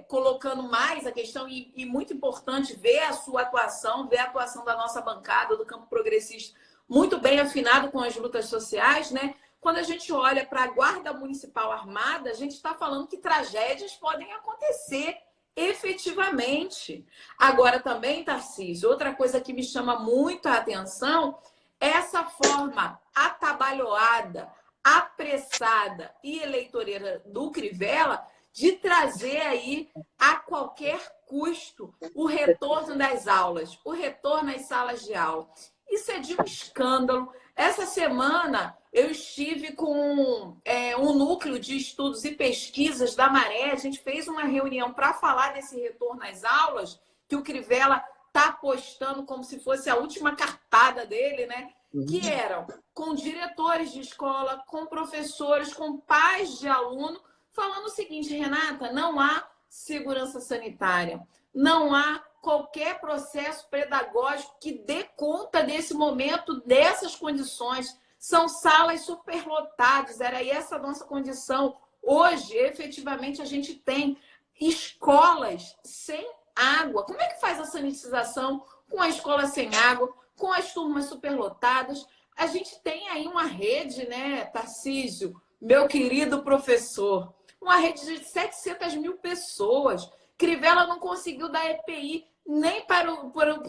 colocando mais a questão, e muito importante ver a sua atuação, ver a atuação da nossa bancada, do campo progressista, muito bem afinado com as lutas sociais, né? Quando a gente olha para a Guarda Municipal Armada, a gente está falando que tragédias podem acontecer. efetivamente. Agora também, Tarcísio, outra coisa que me chama muito a atenção é essa forma atabalhoada, apressada e eleitoreira do Crivella de trazer aí a qualquer custo o retorno das aulas, o retorno às salas de aula. Isso é de um escândalo. Essa semana eu estive com um núcleo de estudos e pesquisas da Maré. A gente fez uma reunião para falar desse retorno às aulas, que o Crivella está apostando como se fosse a última cartada dele, né? Que eram com diretores de escola, com professores, com pais de aluno, falando o seguinte: Renata, não há segurança sanitária, não há qualquer processo pedagógico que dê conta desse momento, dessas condições. São salas superlotadas, era essa a nossa condição. Hoje, efetivamente, a gente tem escolas sem água. Como é que faz a sanitização com a escola sem água, com as turmas superlotadas? A gente tem aí uma rede, né, Tarcísio, meu querido professor, uma rede de 700 mil pessoas. Crivella não conseguiu dar EPI nem para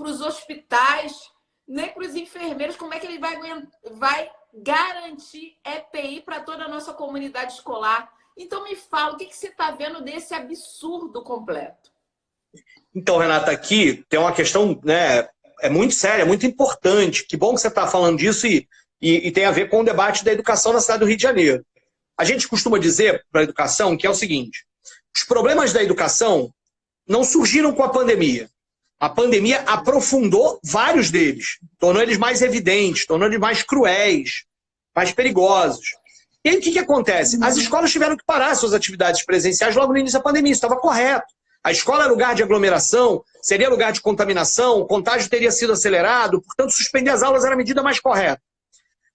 os hospitais, nem para os enfermeiros. Como é que ele vai garantir EPI para toda a nossa comunidade escolar? Então me fala, o que você está vendo desse absurdo completo? Então, Renata, aqui tem uma questão, né, é muito séria, muito importante. Que bom que você está falando disso e tem a ver com o debate da educação na cidade do Rio de Janeiro. A gente costuma dizer para a educação que é o seguinte: os problemas da educação não surgiram com a pandemia. A pandemia aprofundou vários deles, tornou eles mais evidentes, tornou eles mais cruéis, mais perigosos. E aí o que acontece? As escolas tiveram que parar suas atividades presenciais logo no início da pandemia, isso estava correto. A escola é lugar de aglomeração, seria lugar de contaminação, o contágio teria sido acelerado, portanto suspender as aulas era a medida mais correta.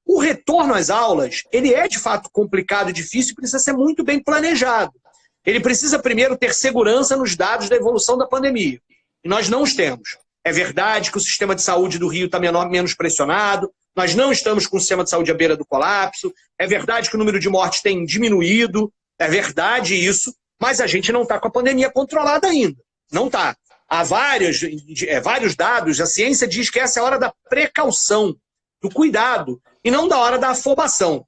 O retorno às aulas, ele é de fato complicado e difícil e precisa ser muito bem planejado. Ele precisa primeiro ter segurança nos dados da evolução da pandemia. E nós não os temos. É verdade que o sistema de saúde do Rio está menos pressionado, nós não estamos com o sistema de saúde à beira do colapso, é verdade que o número de mortes tem diminuído, é verdade isso, mas a gente não está com a pandemia controlada ainda. Não está. Há vários dados, a ciência diz que essa é a hora da precaução, do cuidado, e não da hora da afobação.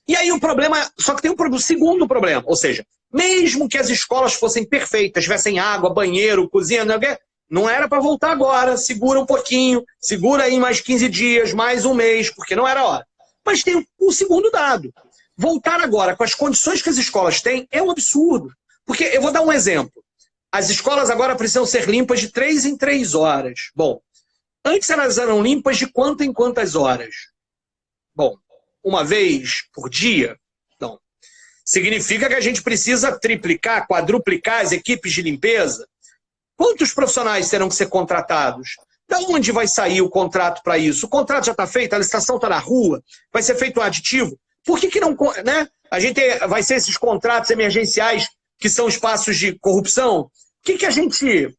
E aí o problema, só que tem um segundo problema, ou seja, mesmo que as escolas fossem perfeitas, tivessem água, banheiro, cozinha, não era para voltar agora, segura um pouquinho, segura aí mais 15 dias, mais um mês, porque não era hora. Mas tem o segundo dado. Voltar agora com as condições que as escolas têm é um absurdo. Porque eu vou dar um exemplo. As escolas agora precisam ser limpas de 3 em 3 horas. Bom, antes elas eram limpas de quanto em quantas horas? Bom, uma vez por dia? Não. Significa que a gente precisa triplicar, quadruplicar as equipes de limpeza? Quantos profissionais terão que ser contratados? Da onde vai sair o contrato para isso? O contrato já está feito, a licitação está na rua, vai ser feito um aditivo? Por que não, né? A gente vai ser esses contratos emergenciais que são espaços de corrupção? O que a gente...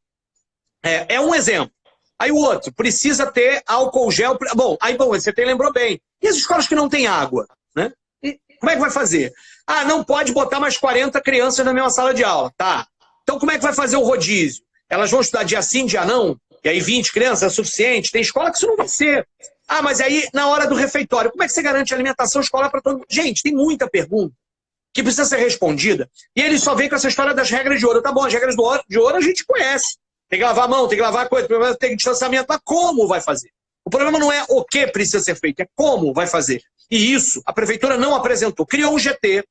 É um exemplo. Aí o outro, precisa ter álcool gel. Bom, você lembrou bem. E as escolas que não têm água? Né? E como é que vai fazer? Ah, não pode botar mais 40 crianças na mesma sala de aula. Tá. Então como é que vai fazer o rodízio? Elas vão estudar dia sim, dia não? E aí 20 crianças é suficiente? Tem escola que isso não vai ser. Ah, mas aí na hora do refeitório, como é que você garante alimentação escolar para todo mundo? Gente, tem muita pergunta que precisa ser respondida. E ele só vem com essa história das regras de ouro. Tá bom, as regras de ouro a gente conhece. Tem que lavar a mão, tem que lavar a coisa, tem que distanciamento, mas como vai fazer? O problema não é o que precisa ser feito, é como vai fazer. E isso a prefeitura não apresentou. Criou um GT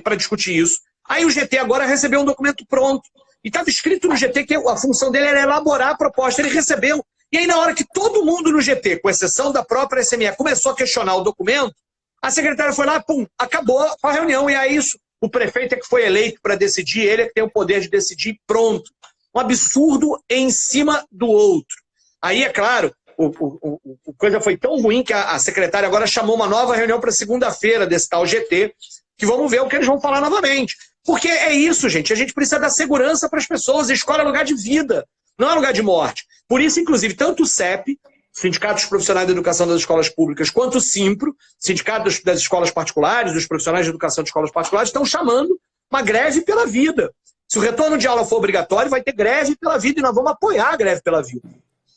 para discutir isso. Aí o GT agora recebeu um documento pronto. E estava escrito no GT que a função dele era elaborar a proposta. Ele recebeu. E aí na hora que todo mundo no GT, com exceção da própria SME, começou a questionar o documento, a secretária foi lá, pum, acabou a reunião. E é isso. O prefeito é que foi eleito para decidir, ele é que tem o poder de decidir, pronto. Um absurdo em cima do outro. Aí, é claro, a coisa foi tão ruim que a secretária agora chamou uma nova reunião para segunda-feira desse tal GT, que vamos ver o que eles vão falar novamente. Porque é isso, gente. A gente precisa dar segurança para as pessoas. A escola é lugar de vida, não é lugar de morte. Por isso, inclusive, tanto o CEP, Sindicato dos Profissionais da Educação das Escolas Públicas, quanto o SIMPRO, Sindicato das Escolas Particulares, dos Profissionais de Educação de Escolas Particulares, estão chamando uma greve pela vida. Se o retorno de aula for obrigatório, vai ter greve pela vida e nós vamos apoiar a greve pela vida.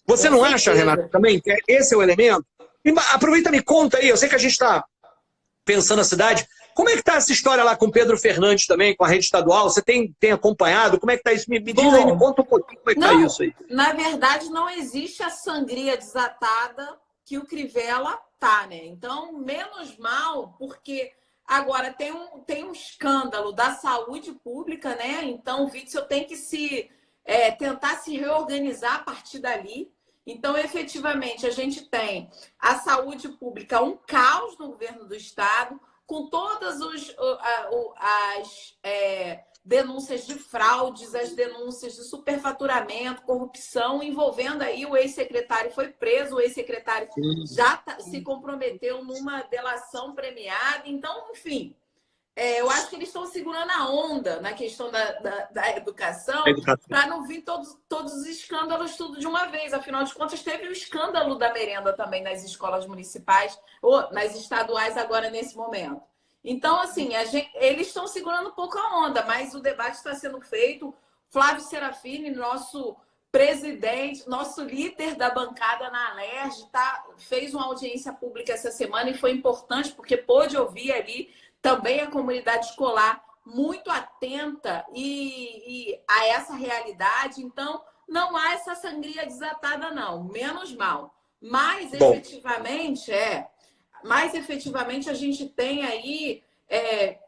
Você não acha, Renata, também que esse é o elemento? Aproveita e me conta aí, eu sei que a gente está pensando na cidade. Como é que está essa história lá com o Pedro Fernandes também, com a rede estadual? Você tem acompanhado? Como é que está isso? Me diz aí, me conta um pouquinho como é que está isso aí. Na verdade, não existe a sangria desatada que o Crivella tá, né? Então, menos mal, porque agora tem um escândalo da saúde pública, né? Então, o Witzel tem que tentar se reorganizar a partir dali. Então, efetivamente, a gente tem a saúde pública, um caos no governo do Estado, com todas as denúncias de fraudes, as denúncias de superfaturamento, corrupção, envolvendo aí o ex-secretário foi preso, o ex-secretário já se comprometeu numa delação premiada. Então, enfim, eu acho que eles estão segurando a onda na questão da educação para não vir todos os escândalos tudo de uma vez. Afinal de contas, teve o escândalo da merenda também nas escolas municipais ou nas estaduais agora nesse momento. Então, assim, eles estão segurando um pouco a onda, mas o debate está sendo feito. Flávio Serafini, nosso presidente, nosso líder da bancada na Alerj, fez uma audiência pública essa semana e foi importante porque pôde ouvir ali também a comunidade escolar muito atenta a essa realidade. Então, não há essa sangria desatada, não. Menos mal. Mas, efetivamente, a gente tem aí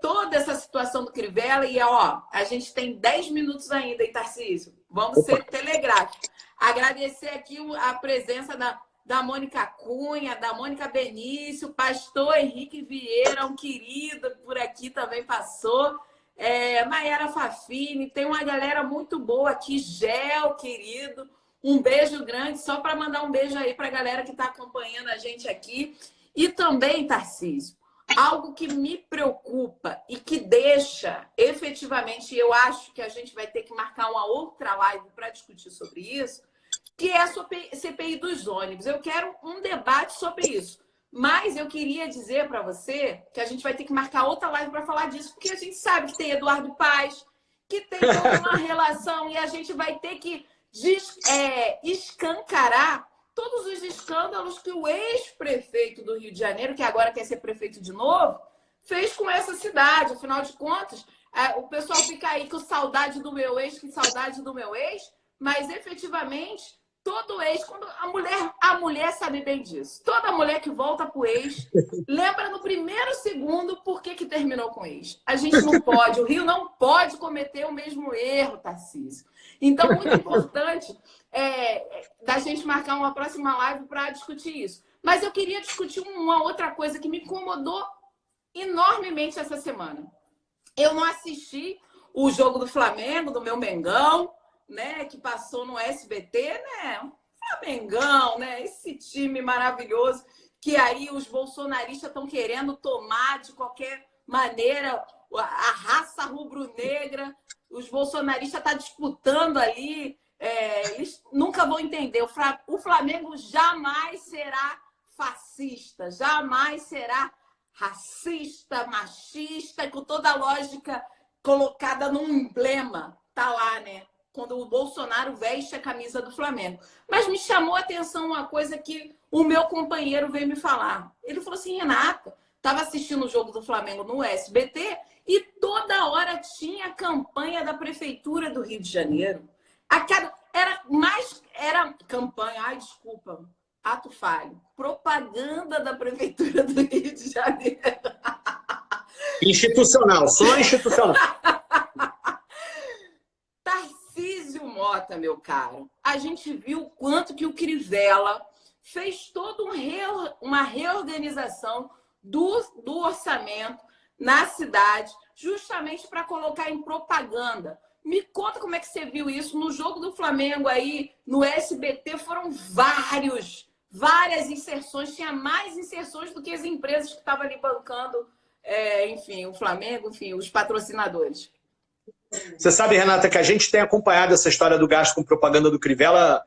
toda essa situação do Crivella e, a gente tem 10 minutos ainda, hein, Tarcísio? Vamos ser telegráficos. Agradecer aqui a presença da Mônica Cunha, da Mônica Benício, pastor Henrique Vieira, um querido por aqui também passou. Maiara Fafini, tem uma galera muito boa aqui, Gel, querido. Um beijo grande, só para mandar um beijo aí para a galera que está acompanhando a gente aqui. E também, Tarcísio, algo que me preocupa e que deixa, efetivamente, eu acho que a gente vai ter que marcar uma outra live para discutir sobre isso, que é a CPI dos ônibus. Eu quero um debate sobre isso. Mas eu queria dizer para você que a gente vai ter que marcar outra live para falar disso, porque a gente sabe que tem Eduardo Paes, que tem toda uma relação, e a gente vai ter que escancarar todos os escândalos que o ex-prefeito do Rio de Janeiro, que agora quer ser prefeito de novo, fez com essa cidade. Afinal de contas, o pessoal fica aí com saudade do meu ex, mas efetivamente, todo ex, quando a mulher sabe bem disso. Toda mulher que volta pro ex, lembra no primeiro segundo por que terminou com o ex. A gente não pode, o Rio não pode cometer o mesmo erro, Tarcísio. Então, muito importante da gente marcar uma próxima live para discutir isso. Mas eu queria discutir uma outra coisa que me incomodou enormemente essa semana. Eu não assisti o jogo do Flamengo, do meu Mengão, né, que passou no SBT, né? Flamengão, né? Esse time maravilhoso que aí os bolsonaristas estão querendo tomar de qualquer maneira a raça rubro-negra. Os bolsonaristas estão disputando ali. Eles nunca vão entender. O Flamengo jamais será fascista, jamais será racista, machista, com toda a lógica colocada num emblema. Tá lá, né? Quando o Bolsonaro veste a camisa do Flamengo. Mas me chamou a atenção uma coisa que o meu companheiro veio me falar. Ele falou assim, Renata, estava assistindo o jogo do Flamengo no SBT e toda hora tinha campanha da Prefeitura do Rio de Janeiro. Era campanha, desculpa, ato falho. Propaganda da Prefeitura do Rio de Janeiro. Institucional, só institucional. Tarcísio Mota, meu caro, a gente viu o quanto que o Crivella fez toda uma reorganização do orçamento na cidade, justamente para colocar em propaganda. Me conta como é que você viu isso no jogo do Flamengo aí, no SBT, foram várias inserções, tinha mais inserções do que as empresas que estavam ali bancando, enfim, o Flamengo, enfim, os patrocinadores. Você sabe, Renata, que a gente tem acompanhado essa história do gasto com propaganda do Crivella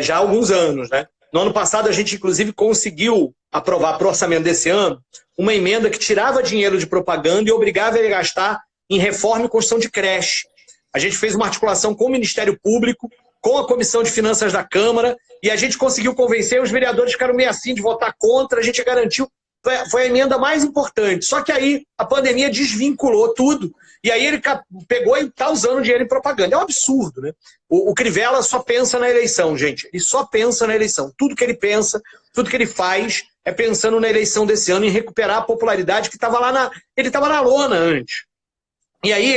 já há alguns anos, né? No ano passado, a gente, inclusive, conseguiu aprovar para o orçamento desse ano uma emenda que tirava dinheiro de propaganda e obrigava ele a gastar em reforma e construção de creche. A gente fez uma articulação com o Ministério Público, com a Comissão de Finanças da Câmara, e a gente conseguiu convencer, os vereadores ficaram meio assim de votar contra, a gente garantiu, foi a emenda mais importante. Só que aí a pandemia desvinculou tudo, e aí ele pegou e está usando dinheiro em propaganda. É um absurdo, né? O Crivella só pensa na eleição, gente. Ele só pensa na eleição. Tudo que ele pensa, tudo que ele faz é pensando na eleição desse ano, em recuperar a popularidade que estava lá ele estava na lona antes. E aí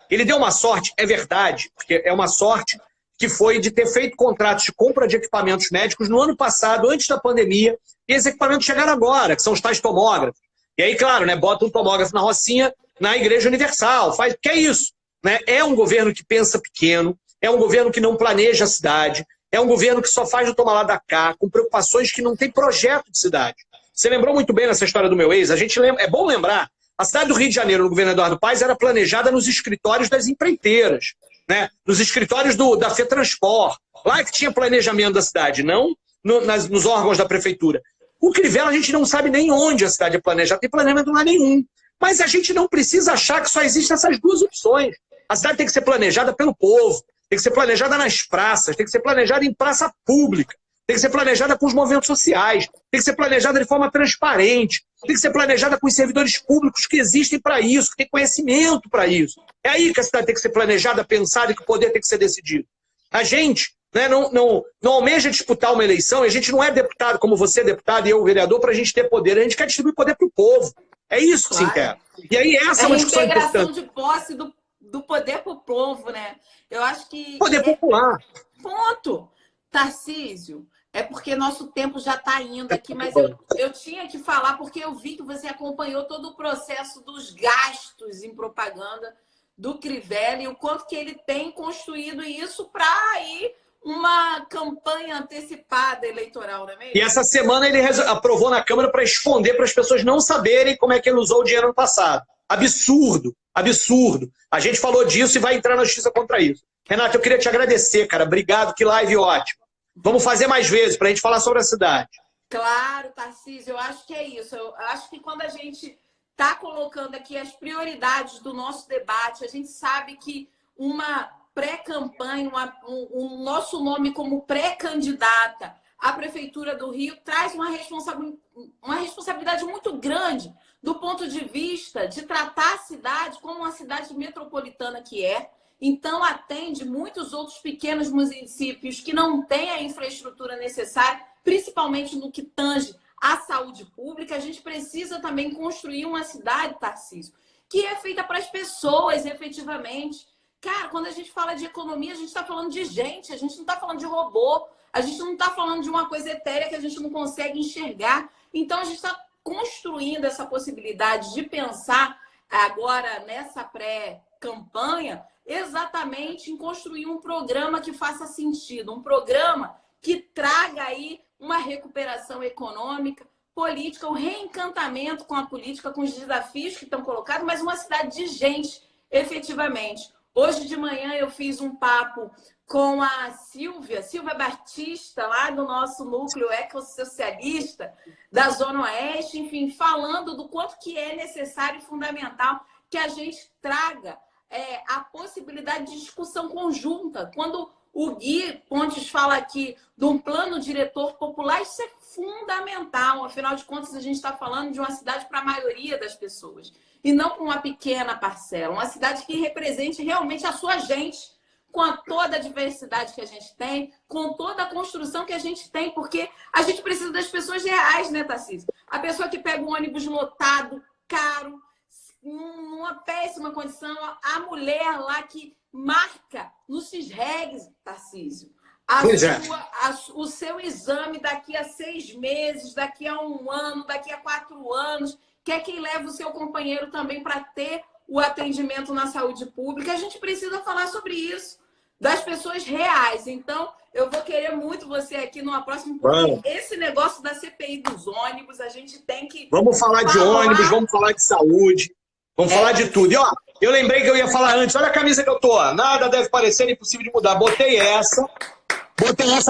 ele deu uma sorte, é verdade, porque é uma sorte que foi de ter feito contratos de compra de equipamentos médicos no ano passado, antes da pandemia, e esses equipamentos chegaram agora, que são os tais tomógrafos. E aí, claro, né, bota um tomógrafo na Rocinha, na Igreja Universal, que é isso. Né? É um governo que pensa pequeno, é um governo que não planeja a cidade, é um governo que só faz o toma lá da cá, com preocupações que não tem projeto de cidade. Você lembrou muito bem nessa história do meu ex, é bom lembrar, a cidade do Rio de Janeiro, no governo Eduardo Paes, era planejada nos escritórios das empreiteiras, né? Nos escritórios da FETransport, lá que tinha planejamento da cidade, não nos órgãos da prefeitura. O Crivella a gente não sabe nem onde a cidade é planejada, tem planejamento lá nenhum. Mas a gente não precisa achar que só existem essas duas opções. A cidade tem que ser planejada pelo povo, tem que ser planejada nas praças, tem que ser planejada em praça pública, tem que ser planejada com os movimentos sociais, tem que ser planejada de forma transparente, tem que ser planejada com os servidores públicos que existem para isso, que têm conhecimento para isso. É aí que a cidade tem que ser planejada, pensada e que o poder tem que ser decidido. A gente, né, não almeja disputar uma eleição, e a gente não é deputado como você é deputado e eu vereador para a gente ter poder, a gente quer distribuir poder para o povo. É isso que se quer. E aí essa é uma discussão importante. A integração de posse do poder para o povo, né? Eu acho que... Poder popular. Ponto. Tarcísio, é porque nosso tempo já está indo aqui, mas eu tinha que falar porque eu vi que você acompanhou todo o processo dos gastos em propaganda do Crivella e o quanto que ele tem construído isso para ir uma campanha antecipada eleitoral, não é mesmo? E essa semana ele aprovou na Câmara para esconder, para as pessoas não saberem como é que ele usou o dinheiro no passado. Absurdo, absurdo. A gente falou disso e vai entrar na justiça contra isso. Renato, eu queria te agradecer, cara. Obrigado, que live ótima. Vamos fazer mais vezes para a gente falar sobre a cidade. Claro, Tarcísio, eu acho que é isso. Eu acho que quando a gente está colocando aqui as prioridades do nosso debate, a gente sabe que uma pré-campanha, o nosso nome como pré-candidata à Prefeitura do Rio traz uma responsabilidade muito grande do ponto de vista de tratar a cidade como uma cidade metropolitana que é. Então, atende muitos outros pequenos municípios que não têm a infraestrutura necessária, principalmente no que tange à saúde pública. A gente precisa também construir uma cidade, Tarcísio, que é feita para as pessoas, efetivamente. Cara, quando a gente fala de economia, a gente está falando de gente, a gente não está falando de robô, a gente não está falando de uma coisa etérea que a gente não consegue enxergar. Então, a gente está construindo essa possibilidade de pensar agora nessa pré-campanha exatamente em construir um programa que faça sentido, um programa que traga aí uma recuperação econômica, política, um reencantamento com a política, com os desafios que estão colocados, mas uma cidade de gente, efetivamente. Hoje de manhã eu fiz um papo com a Silvia Batista, lá do nosso núcleo ecossocialista da Zona Oeste, enfim, falando do quanto que é necessário e fundamental que a gente traga a possibilidade de discussão conjunta. Quando o Gui Pontes fala aqui de um plano diretor popular, isso é fundamental. Afinal de contas, a gente está falando de uma cidade para a maioria das pessoas e não para uma pequena parcela. Uma cidade que represente realmente a sua gente, com toda a diversidade que a gente tem, com toda a construção que a gente tem, porque a gente precisa das pessoas reais, né, Tarcísio? A pessoa que pega um ônibus lotado, caro, numa péssima condição, a mulher lá que marca no Sisreg, Tarcísio, o seu exame daqui a 6 meses, daqui a 1 ano, daqui a 4 anos, quer que leve o seu companheiro também para ter o atendimento na saúde pública. A gente precisa falar sobre isso, das pessoas reais. Então, eu vou querer muito você aqui numa próxima, porque esse negócio da CPI dos ônibus, a gente tem que... Vamos falar de ônibus, vamos falar de saúde, vamos falar de tudo. E, ó, eu lembrei que eu ia falar antes, olha a camisa que eu tô, ó. Nada deve parecer impossível de mudar. Botei essa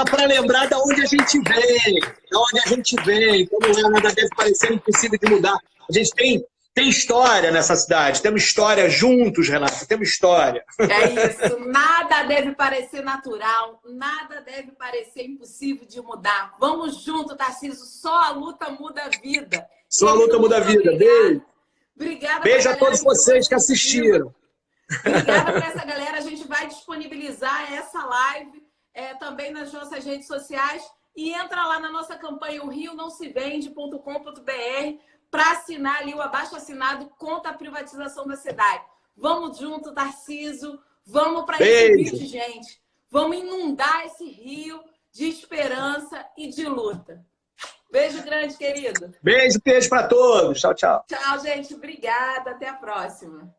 para lembrar de onde a gente vem, de onde a gente vem. Como nada deve parecer impossível de mudar. A gente tem tem história nessa cidade. Temos história juntos, Renata. Temos história. É isso. Nada deve parecer natural, nada deve parecer impossível de mudar. Vamos junto, Tarcísio. Só a luta muda a vida. Só a luta muda a vida. Beijo. Obrigada. Beijo a todos vocês que assistiram. Obrigada por essa galera. A gente vai disponibilizar essa live também nas nossas redes sociais. E entra lá na nossa campanha, o rionaosevende.com.br, para assinar ali o abaixo-assinado contra a privatização da cidade. Vamos junto, Tarcísio. Vamos para esse rio de gente. Vamos inundar esse rio de esperança e de luta. Beijo grande, querido. Beijo para todos. Tchau, tchau. Tchau, gente. Obrigada. Até a próxima.